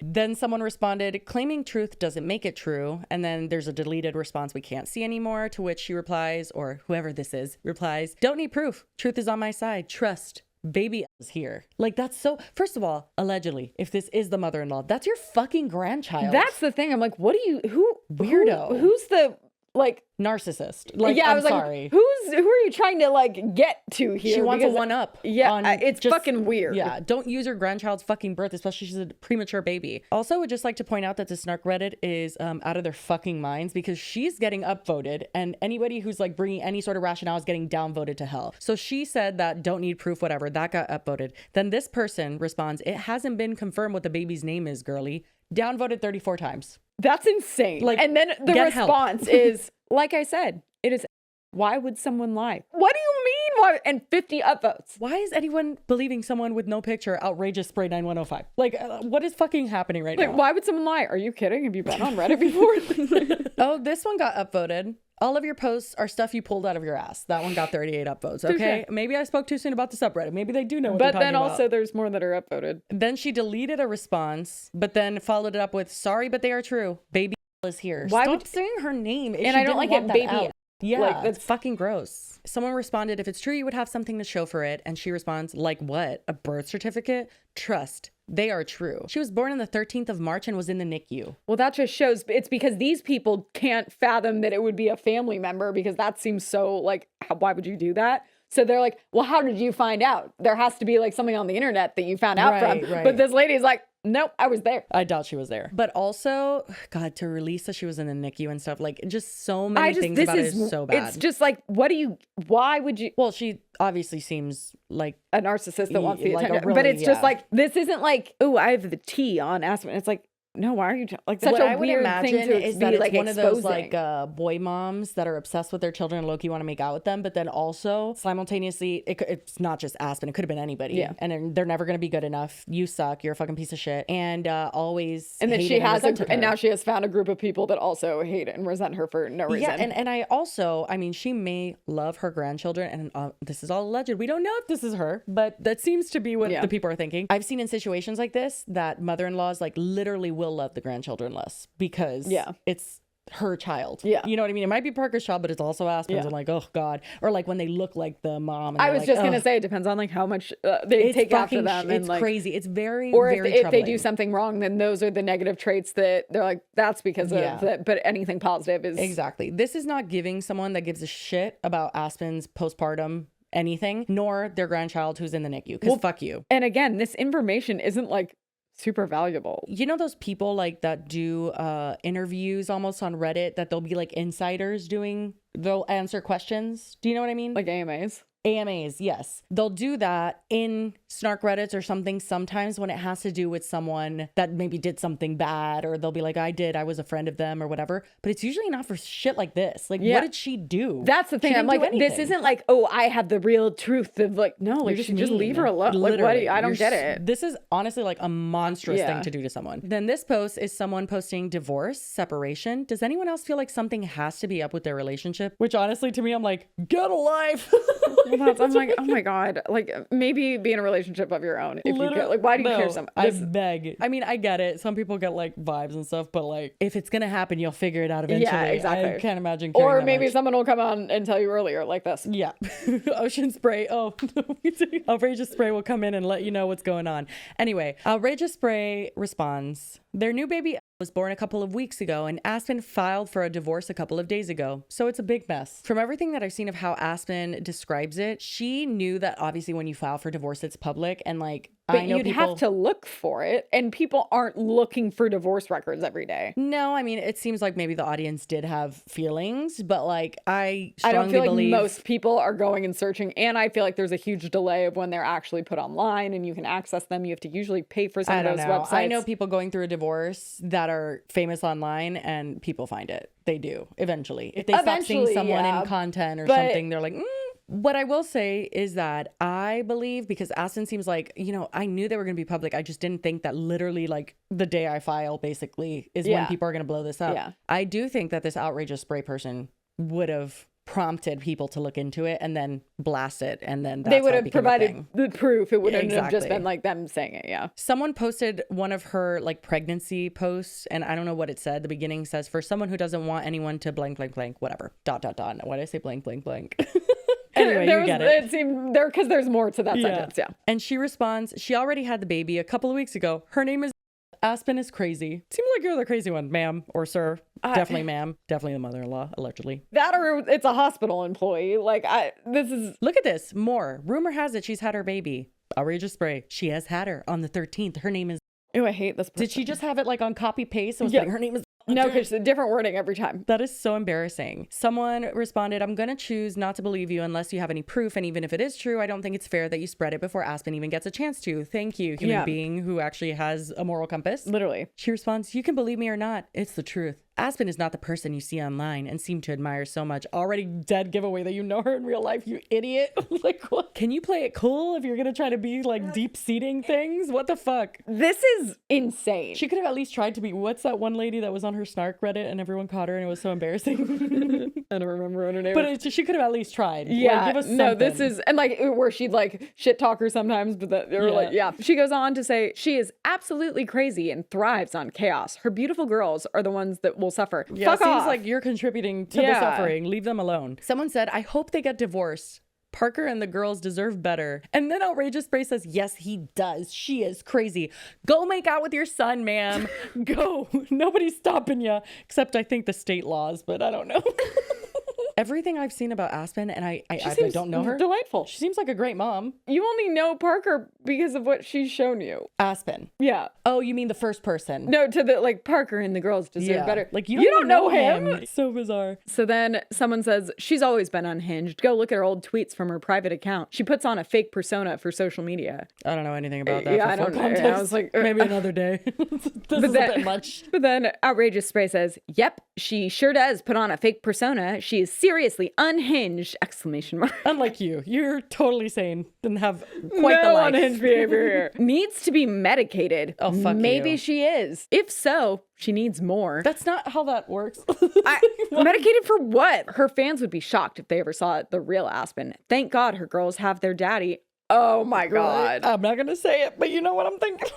Then someone responded, claiming truth doesn't make it true. And then there's a deleted response we can't see anymore, to which she replies, or whoever this is, replies, don't need proof. Truth is on my side. Trust. Baby is here. Like, that's so... First of all, allegedly, if this is the mother-in-law, that's your fucking grandchild. That's the thing. I'm like, what do you... Who... Weirdo. Who's the... Like... narcissist. Like, yeah, I I'm was sorry. Like, who are you trying to like get to here? She wants a one-up. Yeah, it's fucking weird. Yeah, don't use your grandchild's fucking birth, especially she's a premature baby. Also, would just like to point out that the Snark Reddit is out of their fucking minds because she's getting upvoted, and anybody who's like bringing any sort of rationale is getting downvoted to hell. So she said that don't need proof, whatever. That got upvoted. Then this person responds, it hasn't been confirmed what the baby's name is, girly. Downvoted 34 times. That's insane. Like, and then the response is, like I said, it is, why would someone lie? What do you mean? Why? And 50 upvotes. Why is anyone believing someone with no picture outrageous spray 9105? Like, what is fucking happening right now? Why would someone lie? Are you kidding? Have you been on Reddit before? Oh, this one got upvoted. All of your posts are stuff you pulled out of your ass. That one got 38 upvotes. Okay, maybe I spoke too soon about the subreddit. Maybe they do know what they're talking about. But then also there's more that are upvoted. Then she deleted a response, but then followed it up with, sorry, but they are true. Baby is here. Stop saying her name. And I don't like it, baby. Yeah, like, that's fucking gross. Someone responded, if it's true, you would have something to show for it. And she responds, like what? A birth certificate? Trust. They are true. She was born on the 13th of March and was in the NICU. Well, that just shows it's because these people can't fathom that it would be a family member, because that seems so like, why would you do that? So they're like, well, how did you find out? There has to be like something on the internet that you found out from. Right. But this lady is like, nope, I was there. I doubt she was there. But also, God, to release that she was in the NICU and stuff, like just so many things about it is so bad. It's just like, why would you? Well, she obviously seems like a narcissist that wants the like attention. really, but it's just like, this isn't like, oh, I have the tea on Aspyn. It's like, no, why are you like such a weird thing to is be that it's like one exposing. of those like boy moms that are obsessed with their children and low-key want to make out with them, but then also simultaneously it's not just Aspyn, it could have been anybody. Yeah. And they're never going to be good enough. You suck. You're a fucking piece of shit. And always and then she has and now she has found a group of people that also hate and resent her for no reason. Yeah, and I also, I mean, she may love her grandchildren, and this is all alleged. We don't know if this is her, but that seems to be what the people are thinking. I've seen in situations like this that mother-in-laws like literally will love the grandchildren less because it's her child. Yeah. You know what I mean? It might be Parker's child, but it's also Aspyn's. And like, oh God. Or like when they look like the mom. And I was just going to say, it depends on like how much they take after them. It's and like, crazy. It's very, or very if they do something wrong, then those are the negative traits that they're like, that's because of that. But anything positive is. Exactly. This is not giving someone that gives a shit about Aspyn's postpartum anything, nor their grandchild who's in the NICU. Because fuck you. And again, this information isn't like super valuable. You know those people like that do interviews almost on Reddit that they'll be like insiders doing, they'll answer questions. Do you know what I mean? Like AMAs? AMAs, yes. They'll do that in Snark Reddits or something sometimes when it has to do with someone that maybe did something bad, or they'll be like, I was a friend of them or whatever. But it's usually not for shit like this. Like, what did she do? That's the thing. I'm like, this isn't like, oh, I have the real truth of like, no, like just leave her alone. Literally, like, what? I don't get it. This is honestly like a monstrous thing to do to someone. Then this post is someone posting divorce, separation. Does anyone else feel like something has to be up with their relationship? Which honestly, to me, I'm like, get a life. I'm like, oh my God, like maybe be in a relationship of your own if you care. Like, why do you care so much? I beg. I mean, I get it. Some people get like vibes and stuff, but like if it's gonna happen, you'll figure it out eventually. Yeah, exactly. I can't imagine. Or maybe someone will come on and tell you earlier, like this. Yeah. Ocean Spray. Oh, Outrageous Spray will come in and let you know what's going on. Anyway, Outrageous Spray responds, their new baby was born a couple of weeks ago, and Aspyn filed for a divorce a couple of days ago. So it's a big mess. From everything that I've seen of how Aspyn describes it, she knew that obviously when you file for divorce, it's public, and like, But I know you'd people have to look for it, and people aren't looking for divorce records every day. No, I mean, it seems like maybe the audience did have feelings, but like, I strongly don't feel like believe most people are going and searching, and I feel like there's a huge delay of when they're actually put online and you can access them. You have to usually pay for some I of don't those know. websites. I know people going through a divorce that are famous online, and people find it. They do eventually. If they stop seeing Eventually, someone yeah. in content or But- something, they're like, What I will say is that I believe, because Aspyn seems like, you know, I knew they were going to be public. I just didn't think that literally like the day I file basically is when Yeah. people are going to blow this up. Yeah. I do think that this outrageous spray person would have prompted people to look into it and then blast it, and then that's they would how it have became a provided thing. the proof. It wouldn't have just Exactly. been like them saying it. Yeah. Someone posted one of her like pregnancy posts, and I don't know what it said. The beginning says, for someone who doesn't want anyone to blank, blank, blank, whatever, ... Why did I say blank, blank, blank? Anyway, you get it. It seemed there because there's more to that sentence. Yeah. And she responds, she already had the baby a couple of weeks ago. Her name is Aspyn is crazy. Seems like you're the crazy one, ma'am or sir. Definitely ma'am. Definitely the mother-in-law, allegedly. That or it's a hospital employee. Like this is Look at this. More. Rumor has it she's had her baby. Outrageous spray. She has had her on the 13th. Her name is... Oh, I hate this person. Did she just have it like on copy paste? And was Yeah. putting her name is... No, because it's different wording every time. That is so embarrassing. Someone responded, I'm going to choose not to believe you unless you have any proof. And even if it is true, I don't think it's fair that you spread it before Aspyn even gets a chance to. Thank you, human Yeah. being who actually has a moral compass. Literally. She responds, you can believe me or not. It's the truth. Aspyn is not the person you see online and seem to admire so much. Already dead giveaway that you know her in real life, you idiot. Like, what? Can you play it cool if you're going to try to be like deep seating things? What the fuck? This is insane. She could have at least tried to be, what's that one lady that was on her Snark Reddit and everyone caught her and it was so embarrassing? I don't remember what her name was. But she could have at least tried. Yeah, Like, give us no, this something. is, and like where she'd like shit talk her sometimes, but that they were like, yeah. She goes on to say, she is absolutely crazy and thrives on chaos. Her beautiful girls are the ones that will suffer. Yeah, Fuck seems off. like you're contributing to the Yeah. suffering. Leave them alone. Someone said, I hope they get divorced. Parker and the girls deserve better. And then Outrageous Spray says, yes, he does. She is crazy. Go make out with your son, ma'am. Go. Nobody's stopping you. Except I think the state laws, but I don't know. Everything I've seen about Aspyn, and I seems don't know her. delightful. She seems like a great mom. You only know Parker because of what she's shown you. Aspyn. Yeah. Oh, you mean the first person? No, to the like Parker and the girls deserve better. Like, you don't even know him. So bizarre. So then someone says, she's always been unhinged. Go look at her old tweets from her private account. She puts on a fake persona for social media. I don't know anything about that. Yeah, for I full don't know. context. I was like, maybe another day. This is a bit much. But then Outrageous Spray says, yep, she sure does put on a fake persona. She is seriously unhinged! Exclamation mark. Unlike you, you're totally sane and have quite the No life. unhinged behavior here. Needs to be medicated. Oh, fuck Maybe you. she is. If so, she needs more. That's not how that works. Medicated for what? Her fans would be shocked if they ever saw the real Aspyn. Thank God her girls have their daddy. Oh my God. I'm not gonna say it, but you know what I'm thinking.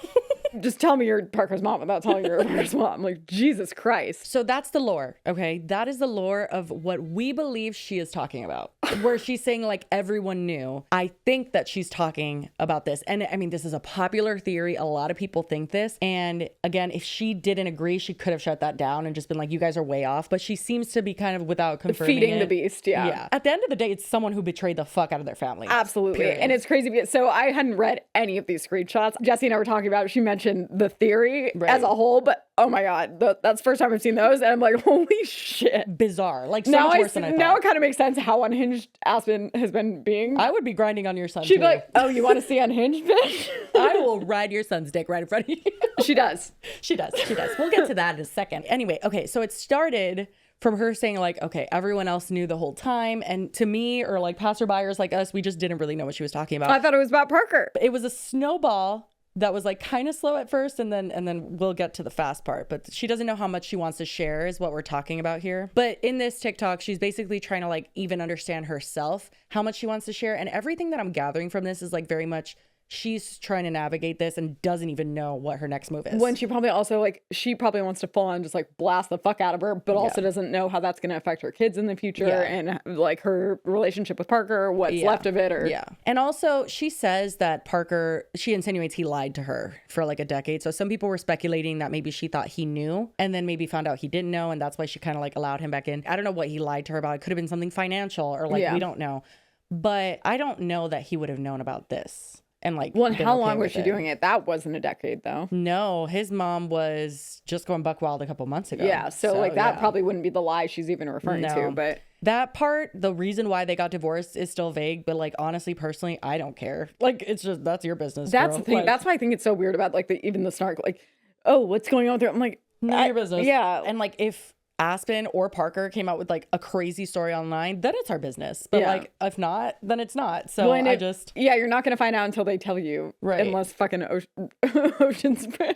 Just tell me you're Parker's mom without telling you're Parker's mom. Like, Jesus Christ. So that's the lore, okay? That is the lore of what we believe she is talking about. Where she's saying, like, everyone knew. I think that she's talking about this. And I mean, this is a popular theory. A lot of people think this. And again, if she didn't agree, she could have shut that down and just been like, you guys are way off. But she seems to be kind of without confirming Feeding the it. beast, yeah. Yeah. At the end of the day, it's someone who betrayed the fuck out of their family. Absolutely. Period. And it's crazy because, so I hadn't read any of these screenshots. Jesse and I were talking about it. She mentioned the theory as a whole, but oh my God, that's the first time I've seen those. And I'm like, holy shit. Bizarre. Like, so Now, much worse than I thought. now it kind of makes sense how unhinged Aspyn has been being. I would be grinding on your son, She'd too. be like, oh, you want to see unhinged, bitch? I will ride your son's dick right in front of you. She does. She does. She does. We'll get to that in a second. Anyway, okay, so it started from her saying like, okay, everyone else knew the whole time. And to me, or like passerbyers like us, we just didn't really know what she was talking about. I thought it was about Parker. It was a snowball that was like kind of slow at first, and then we'll get to the fast part. But she doesn't know how much she wants to share is what we're talking about here. But in this TikTok, she's basically trying to like even understand herself how much she wants to share. And everything that I'm gathering from this is like very much she's trying to navigate this and doesn't even know what her next move is. When she probably also like, she probably wants to full on just like blast the fuck out of her, but also doesn't know how that's going to affect her kids in the future and like her relationship with Parker, what's left of it. Or And also she says that Parker, she insinuates he lied to her for like a decade. So some people were speculating that maybe she thought he knew and then maybe found out he didn't know. And that's why she kind of like allowed him back in. I don't know what he lied to her about. It could have been something financial or like, we don't know. But I don't know that he would have known about this. And like, well, and how long was she doing it? That wasn't a decade though. No, his mom was just going buck wild a couple months ago. Yeah, so like that probably wouldn't be the lie she's even referring to. But that part, the reason why they got divorced is still vague. But like, honestly, personally, I don't care. Like, it's just, that's your business. That's girl. the thing. Like, that's why I think it's so weird about like even the snark. Like, oh, what's going on there? I'm like, none of your business. Yeah, and like if Aspyn or Parker came out with like a crazy story online, then it's our business. But like if not, then it's not. So you're not gonna find out until they tell you, right? Unless fucking Ocean Spray,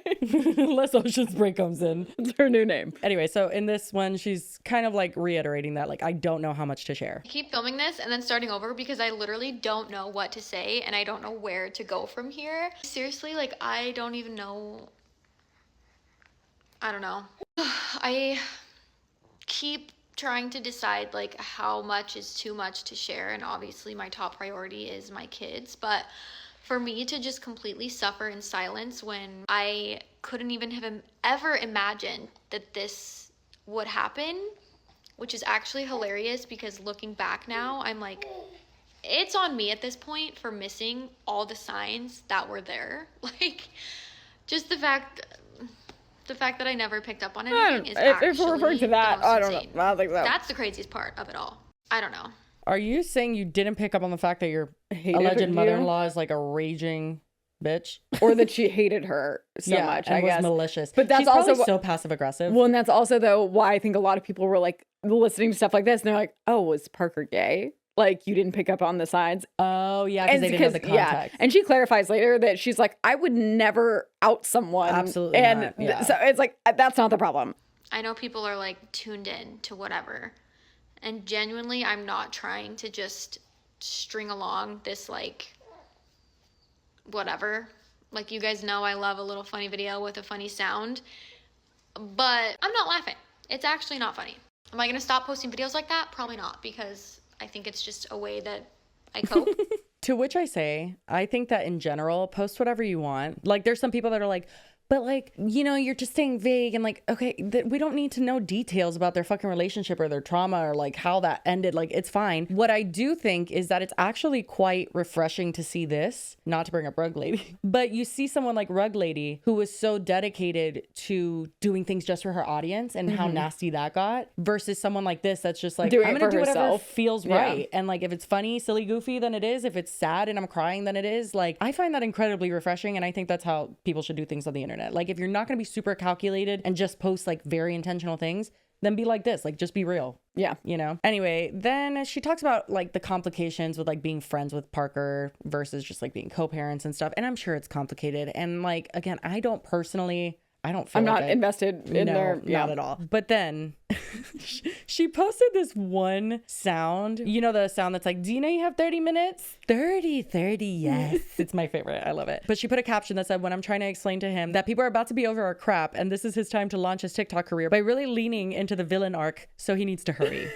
unless Ocean Spray comes in. It's her new name. Anyway, so in this one, she's kind of like reiterating that like I don't know how much to share. I keep filming this and then starting over because I literally don't know what to say and I don't know where to go from here. Seriously, like I don't even know. I don't know. I keep trying to decide like how much is too much to share, and obviously my top priority is my kids, but for me to just completely suffer in silence when I couldn't even have ever imagined that this would happen, which is actually hilarious because looking back now I'm like, it's on me at this point for missing all the signs that were there. Like just the fact that I never picked up on anything is actually if we're referring to that, I don't know. I don't think so. That's the craziest part of it all. I don't know. Are you saying you didn't pick up on the fact that your alleged mother-in-law is like a raging bitch, or that she hated her so much? I guess was malicious. But that's she's also so passive aggressive. Well, and that's also though why I think a lot of people were like listening to stuff like this, and they're like, "Oh, was Parker gay?" Like you didn't pick up on the signs. Oh yeah, because they didn't know the context. And she clarifies later that she's like, I would never out someone. Absolutely not. Yeah. So it's like that's not the problem. I know people are like tuned in to whatever, and genuinely, I'm not trying to just string along this like whatever. Like you guys know, I love a little funny video with a funny sound, but I'm not laughing. It's actually not funny. Am I gonna stop posting videos like that? Probably not, because I think it's just a way that I cope. To which I say, I think that in general, post whatever you want. Like there's some people that are like, but like, you know, you're just staying vague and like, okay, we don't need to know details about their fucking relationship or their trauma or like how that ended. Like, it's fine. What I do think is that it's actually quite refreshing to see this, not to bring up Rug Lady, but you see someone like Rug Lady who was so dedicated to doing things just for her audience and how nasty that got versus someone like this that's just like, I'm gonna do whatever feels right. And like, if it's funny, silly, goofy, then it is. If it's sad and I'm crying, then it is. Like, I find that incredibly refreshing. And I think that's how people should do things on the internet. Like if you're not going to be super calculated and just post like very intentional things, then be like this, like just be real. Yeah. You know? Anyway, then she talks about like the complications with like being friends with Parker versus just like being co-parents and stuff. And I'm sure it's complicated. And like, again, I don't feel I'm like not invested in their not at all. But then she posted this one sound, you know, the sound that's like, do you know you have 30 minutes? 30, yes. It's my favorite. I love it. But she put a caption that said, when I'm trying to explain to him that people are about to be over our crap and this is his time to launch his TikTok career by really leaning into the villain arc, so he needs to hurry.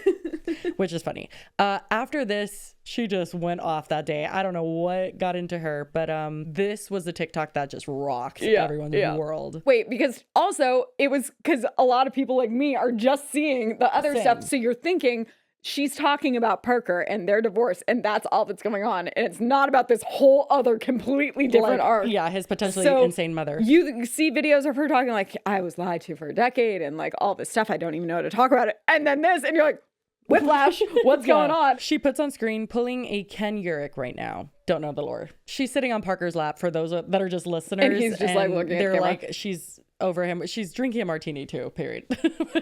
Which is funny. After this, she just went off that day. I don't know what got into her, but this was the TikTok that just rocked everyone's world. Wait, because also it was because a lot of people like me are just seeing the other stuff. So you're thinking she's talking about Parker and their divorce, and that's all that's going on. And it's not about this whole other completely different arc. Yeah, his potentially insane mother. You see videos of her talking like, I was lied to for a decade and like all this stuff. I don't even know how to talk about it. And then this, and you're like, whiplash, what's going on? She puts on screen pulling a Ken Urich right now. Don't know the lore. She's sitting on Parker's lap for those that are just listeners. And he's just like looking at the camera. They're like, she's over him. She's drinking a martini too, period.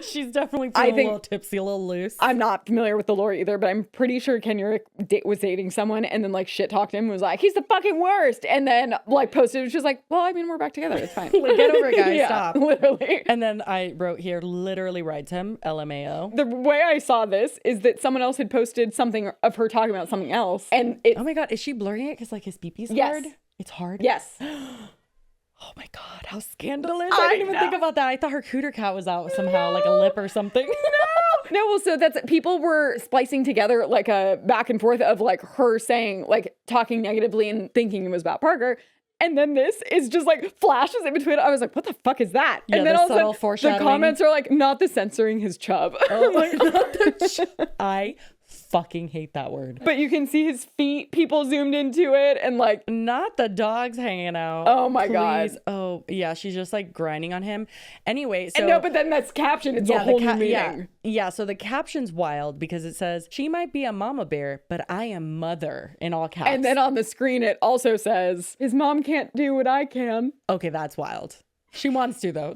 She's definitely feeling a little tipsy, a little loose. I'm not familiar with the lore either, but I'm pretty sure Ken Urich was dating someone and then like shit talked him and was like, he's the fucking worst. And then like posted, which was like, well, I mean, we're back together. It's fine. Like, get over it, guys. Stop. Literally. And then I wrote here, literally rides him, LMAO. The way I saw this is that someone else had posted something of her talking about something else. And oh my God, is she blurring it? Because like his BP's yes. hard? It's hard? Yes. Oh my God, how scandalous. I didn't even think about that. I thought her cooter cat was out somehow, like a lip or something. No, well, so that's people were splicing together like a back and forth of like her saying, like talking negatively and thinking it was about Parker. And then this is just like flashes in between. I was like, what the fuck is that? Yeah, and then the all of a subtle sudden, the foreshadowing. comments are like, not the censoring his chub. Oh my God. I fucking hate that word. But you can see his feet, people zoomed into it, and like, Not the dogs hanging out. Oh my God. Oh yeah, she's just like grinding on him. Anyway, so and no, but then that's caption. It's a whole new meaning. Yeah, so the caption's wild because it says, she might be a mama bear, but I am mother in all caps. And then on the screen, it also says, his mom can't do what I can. Okay, that's wild. She wants to, though.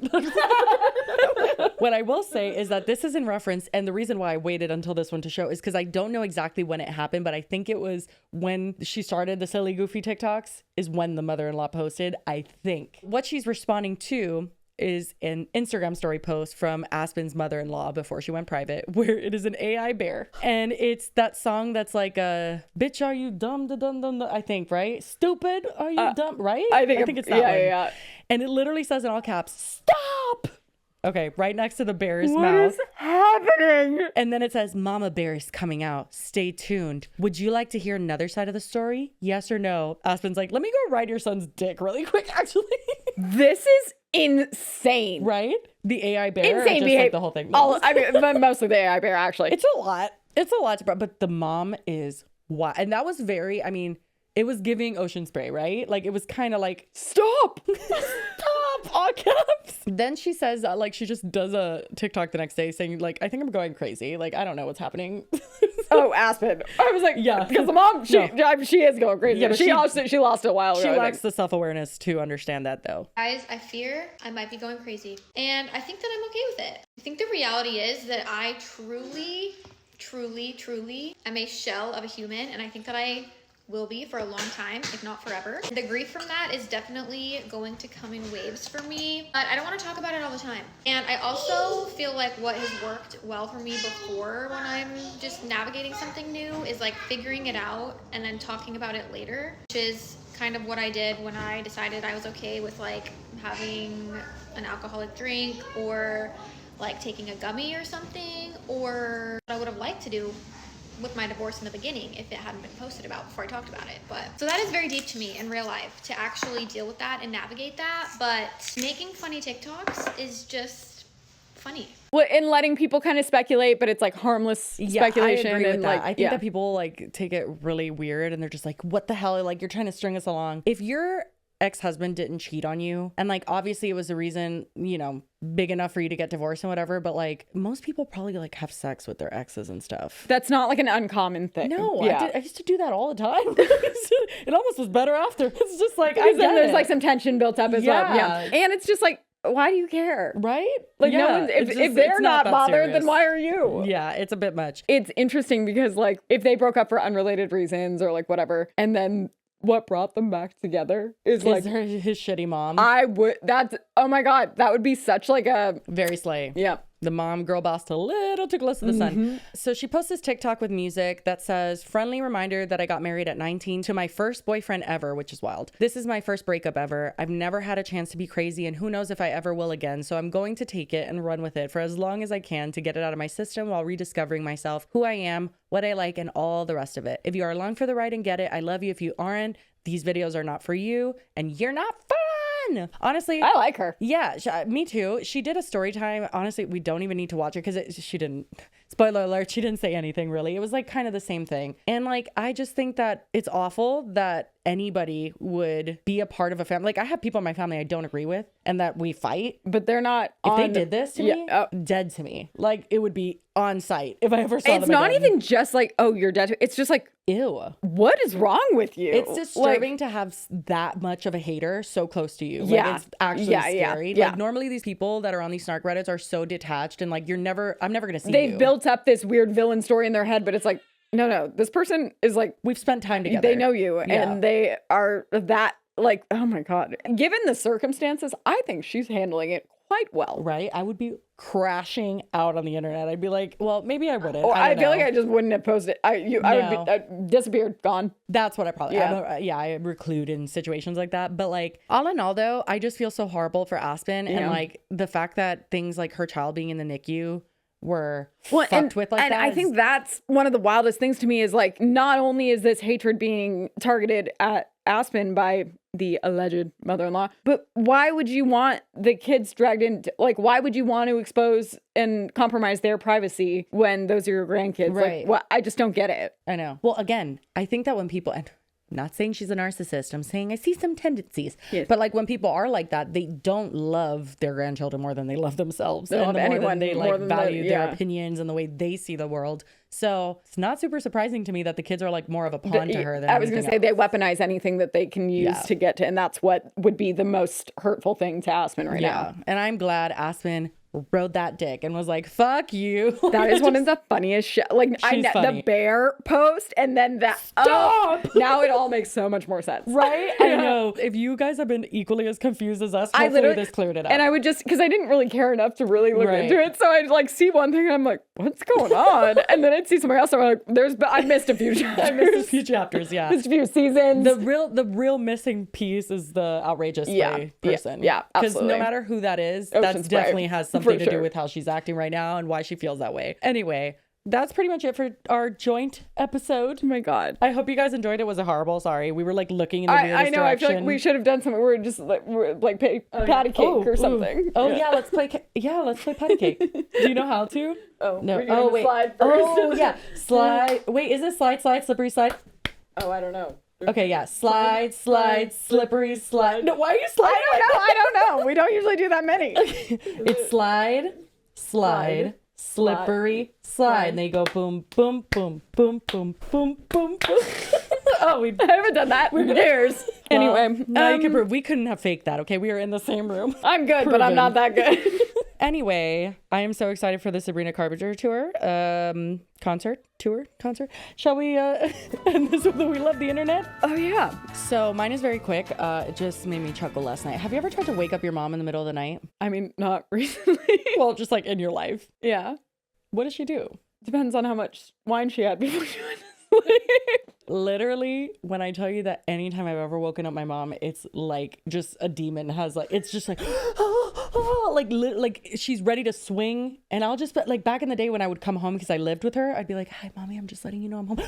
What I will say is that this is in reference, and the reason why I waited until this one to show is because I don't know exactly when it happened, but I think it was when she started the silly, goofy TikToks is when the mother-in-law posted, I think. What she's responding to is an Instagram story post from Aspyn's mother-in-law before she went private, where it is an AI bear. And it's that song that's like, bitch, are you dumb, I think, right? Stupid, are you dumb, right? I think it's that one. Yeah. And it literally says in all caps, stop! Okay, right next to the bear's mouth. What is happening? And then it says, Mama Bear is coming out. Stay tuned. Would you like to hear another side of the story? Yes or no? Aspyn's like, let me go ride your son's dick really quick, actually. This is insane. Right? The AI bear? Insane just behavior. like the whole thing? I mean, mostly the AI bear, actually. It's a lot. It's a lot. But the mom is wild. And that was very, I mean, it was giving Ocean Spray, right? Like, it was kind of like, stop! Stop! All caps. Then she says, like, she just does a TikTok the next day saying, like, I think I'm going crazy. Like, I don't know what's happening. Oh, Aspyn. I was like, yeah. Because the mom, she is going crazy. Yeah, but she lost it a while ago. She lacks the self-awareness to understand that, though. Guys, I fear I might be going crazy. And I think that I'm okay with it. I think the reality is that I truly am a shell of a human. And I think that I will be for a long time, if not forever. The grief from that is definitely going to come in waves for me, but I don't want to talk about it all the time. And I also feel like what has worked well for me before when I'm just navigating something new is like figuring it out and then talking about it later, which is kind of what I did when I decided I was okay with like having an alcoholic drink or like taking a gummy or something, or what I would have liked to do with my divorce in the beginning if it hadn't been posted about before I talked about it. But so that is very deep to me in real life to actually deal with that and navigate that. But making funny TikToks is just funny. Well, and letting people kind of speculate, but it's like harmless speculation. I agree with and that. like, I think that people like take it really weird and they're just like, what the hell? Like, you're trying to string us along. If your ex-husband didn't cheat on you, and like obviously it was a reason, you know, big enough for you to get divorced and whatever, but like most people probably like have sex with their exes and stuff. That's not like an uncommon thing. No, yeah. I used to do that all the time. It almost was better after. It's just like, because then there's like some tension built up as well. Yeah. And it's just like, why do you care? Right? Like yeah. no one, if they're not bothered, then why are you? Yeah, it's a bit much. It's interesting because like if they broke up for unrelated reasons or like whatever, and then what brought them back together is like his shitty mom. Oh my God, that would be such like a very slay. Yeah. The mom girl boss to little too close to the sun. So she posts this TikTok with music that says, friendly reminder that I got married at 19 to my first boyfriend ever, which is wild. This is my first breakup ever. I've never had a chance to be crazy and who knows if I ever will again. So I'm going to take it and run with it for as long as I can to get it out of my system while rediscovering myself, who I am, what I like, and all the rest of it. If you are along for the ride and get it, I love you. If you aren't, these videos are not for you and you're not fun. Honestly, I like her. Yeah, me too. She did a story time. Honestly, we don't even need to watch it because she didn't, spoiler alert, she didn't say anything really. It was like kind of the same thing. And like, I just think that it's awful that anybody would be a part of a family. Like I have people in my family I don't agree with and that we fight. But they're not If they did this to me, dead to me. Like it would be on site if I ever saw them It's not again. even just like, oh, you're dead. It's just like, ew. What is wrong with you? It's disturbing to have that much of a hater so close to you. Like, Yeah. it's actually scary. Yeah. Like normally these people that are on these snark Reddits are so detached and like I'm never gonna see They've you. built up this weird villain story in their head, but it's like, no, this person is like, we've spent time together. They know you and they are that like, oh my God. Given the circumstances, I think she's handling it quite well. Right? I would be crashing out on the internet. I'd be like, well, maybe I wouldn't. Or I I don't feel know. like I just wouldn't have posted. I would be disappeared, gone. That's what I probably, Yeah. I reclude in situations like that. But like, all in all though, I just feel so horrible for Aspyn. And like the fact that things like her child being in the NICU were fucked with like and that. I think that's one of the wildest things to me is like, not only is this hatred being targeted at Aspyn by the alleged mother-in-law, but why would you want the kids dragged into, like, why would you want to expose and compromise their privacy when those are your grandkids? Right. Like, I just don't get it. I know. Well, again, I think that when people, and I'm not saying she's a narcissist, I'm saying I see some tendencies. Yes. But like when people are like that, they don't love their grandchildren more than they love themselves. They don't and love the more anyone than they more like than value their yeah. opinions and the way they see the world. So it's not super surprising to me that the kids are like more of a pawn to her than I was going to say anything they weaponize anything that they can use to get to, and that's what would be the most hurtful thing to Aspyn right now. And I'm glad Aspyn rode that dick and was like, fuck you. That is one of the funniest shit. Like funny. the bear post and then that. Stop! Now it all makes so much more sense. Right? I know. If you guys have been equally as confused as us, hopefully this cleared it up. And I would just, because I didn't really care enough to really look Right. into it. So I'd like see one thing and I'm like, what's going on? And then I'd see somewhere else. And I'm like, I missed a few chapters. I missed a few chapters, yeah. Missed a few seasons. The real missing piece is the outrageous spray person. Yeah, Because absolutely. no matter who that is, Ocean that Spray, definitely has for something to do sure. with how she's acting right now and why she feels that way. Anyway, that's pretty much it for our joint episode. Oh my God. I hope you guys enjoyed it. Was it horrible? Sorry. We were like looking in the weirdest I know. I feel like direction. we should have done something. We're just like patty cake or something. Oh yeah, let's play. Let's play patty cake. Do you know how to? Oh No. we're doing Oh the wait. slide first. Oh yeah. Slide. Wait, is it slide, slippery slide? Oh, I don't know. Okay, yeah. Slide, slippery slide. No, why are you sliding? I don't know. We don't usually do that many. It's slide, slippery slide. And they go boom, boom, boom, boom, boom, boom, boom, boom. Oh, I haven't done that in years. Anyway, now you can prove we couldn't have faked that. Okay, we were in the same room. I'm good, but I'm not that good. Anyway, I am so excited for the Sabrina Carpenter tour. Concert. Shall we end this with the We Love the Internet? Oh yeah. So mine is very quick. It just made me chuckle last night. Have you ever tried to wake up your mom in the middle of the night? I mean, not recently. Well, just like in your life. Yeah. What does she do? Depends on how much wine she had before she went to sleep. Literally, when I tell you that anytime I've ever woken up my mom, it's like just a demon has like, it's just like, like she's ready to swing. And I'll just, like back in the day when I would come home because I lived with her, I'd be like, hi, mommy, I'm just letting you know I'm home.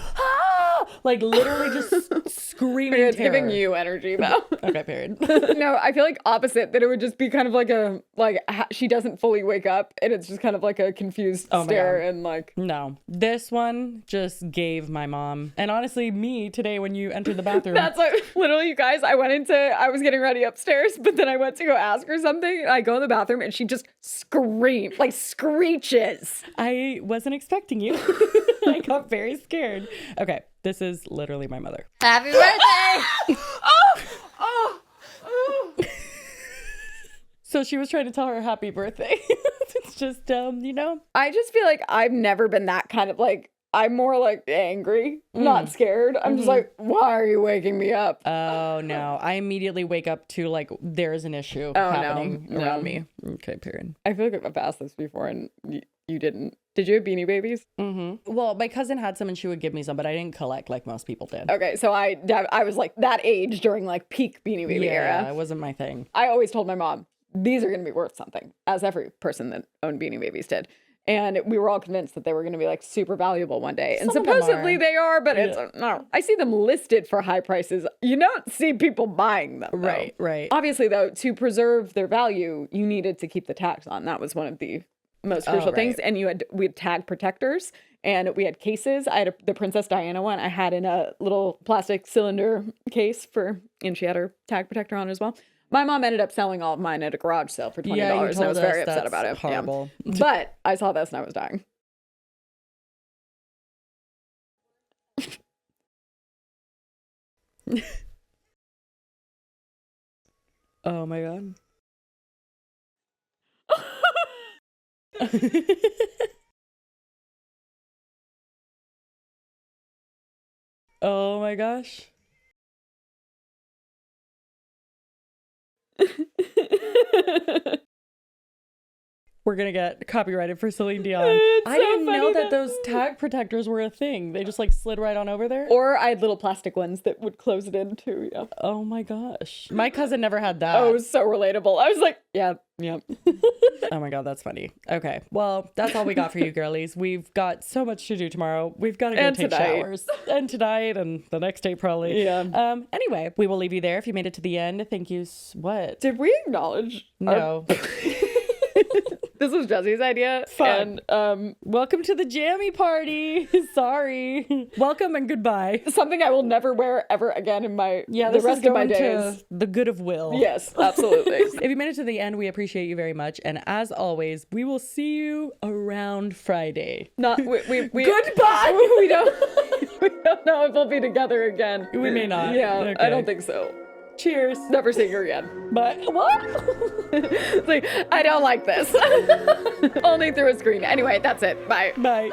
Like literally just screaming It's terror. giving you energy though. Okay, period. No, I feel like opposite, that it would just be kind of like she doesn't fully wake up and it's just kind of like a confused stare and like. No, this one just gave my mom, and honestly me today when you entered the bathroom. That's like, literally, you guys, I was getting ready upstairs, but then I went to go ask her something. I go in the bathroom and she just screamed, like screeches. I wasn't expecting you. I got very scared. Okay, this is literally my mother. Happy birthday! So she was trying to tell her happy birthday. It's just, you know. I just feel like I've never been that kind of like, I'm more like angry, not scared. I'm just like, why are you waking me up? Oh, no. I immediately wake up to like, there's an issue happening around me. Okay, period. I feel like I've asked this before and you didn't. Did you have Beanie Babies? Mm-hmm. Well, my cousin had some and she would give me some, but I didn't collect like most people did. Okay, so I was like that age during like peak Beanie Baby era. Yeah, it wasn't my thing. I always told my mom, these are going to be worth something, as every person that owned Beanie Babies did. And we were all convinced that they were going to be like super valuable one day. And Some of them supposedly are. they are, but it's no. I see them listed for high prices. You don't see people buying them. Though. Right. Obviously, though, to preserve their value, you needed to keep the tags on. That was one of the most crucial things. And we had tag protectors and we had cases. I had the Princess Diana one. I had in a little plastic cylinder case and she had her tag protector on as well. My mom ended up selling all of mine at a garage sale for $20. And I was very upset about it. Horrible. Yeah. But I saw this and I was dying. Oh my God. Oh my gosh. we're gonna get copyrighted for Celine Dion. It's I so didn't know funny that those tag protectors were a thing. They just like slid right on over there. Or I had little plastic ones that would close it in too. Yeah. Oh my gosh. My cousin never had that. Oh, it was so relatable. I was like, yeah. Oh my god, that's funny. Okay, well, that's all we got for you girlies. We've got so much to do tomorrow. We've got to go And take tonight. showers. And tonight and the next day probably. Yeah. Anyway, we will leave you there if you made it to the end. Thank you. What? Did we acknowledge? No. This was Jesse's idea. Fun. And Welcome to the jammy party. Sorry. Welcome and goodbye. something I will never wear ever again in the This rest is of my going days. to the good of Will. Yes, absolutely. If you made it to the end, we appreciate you very much. And as always, we will see you around Friday. Not we Goodbye! We don't know if we'll be together again. We may not. Yeah, Okay. I don't think so. Cheers. Never seeing her again. Bye. What? It's like, I don't like this. Only through a screen. Anyway, that's it. Bye. Bye.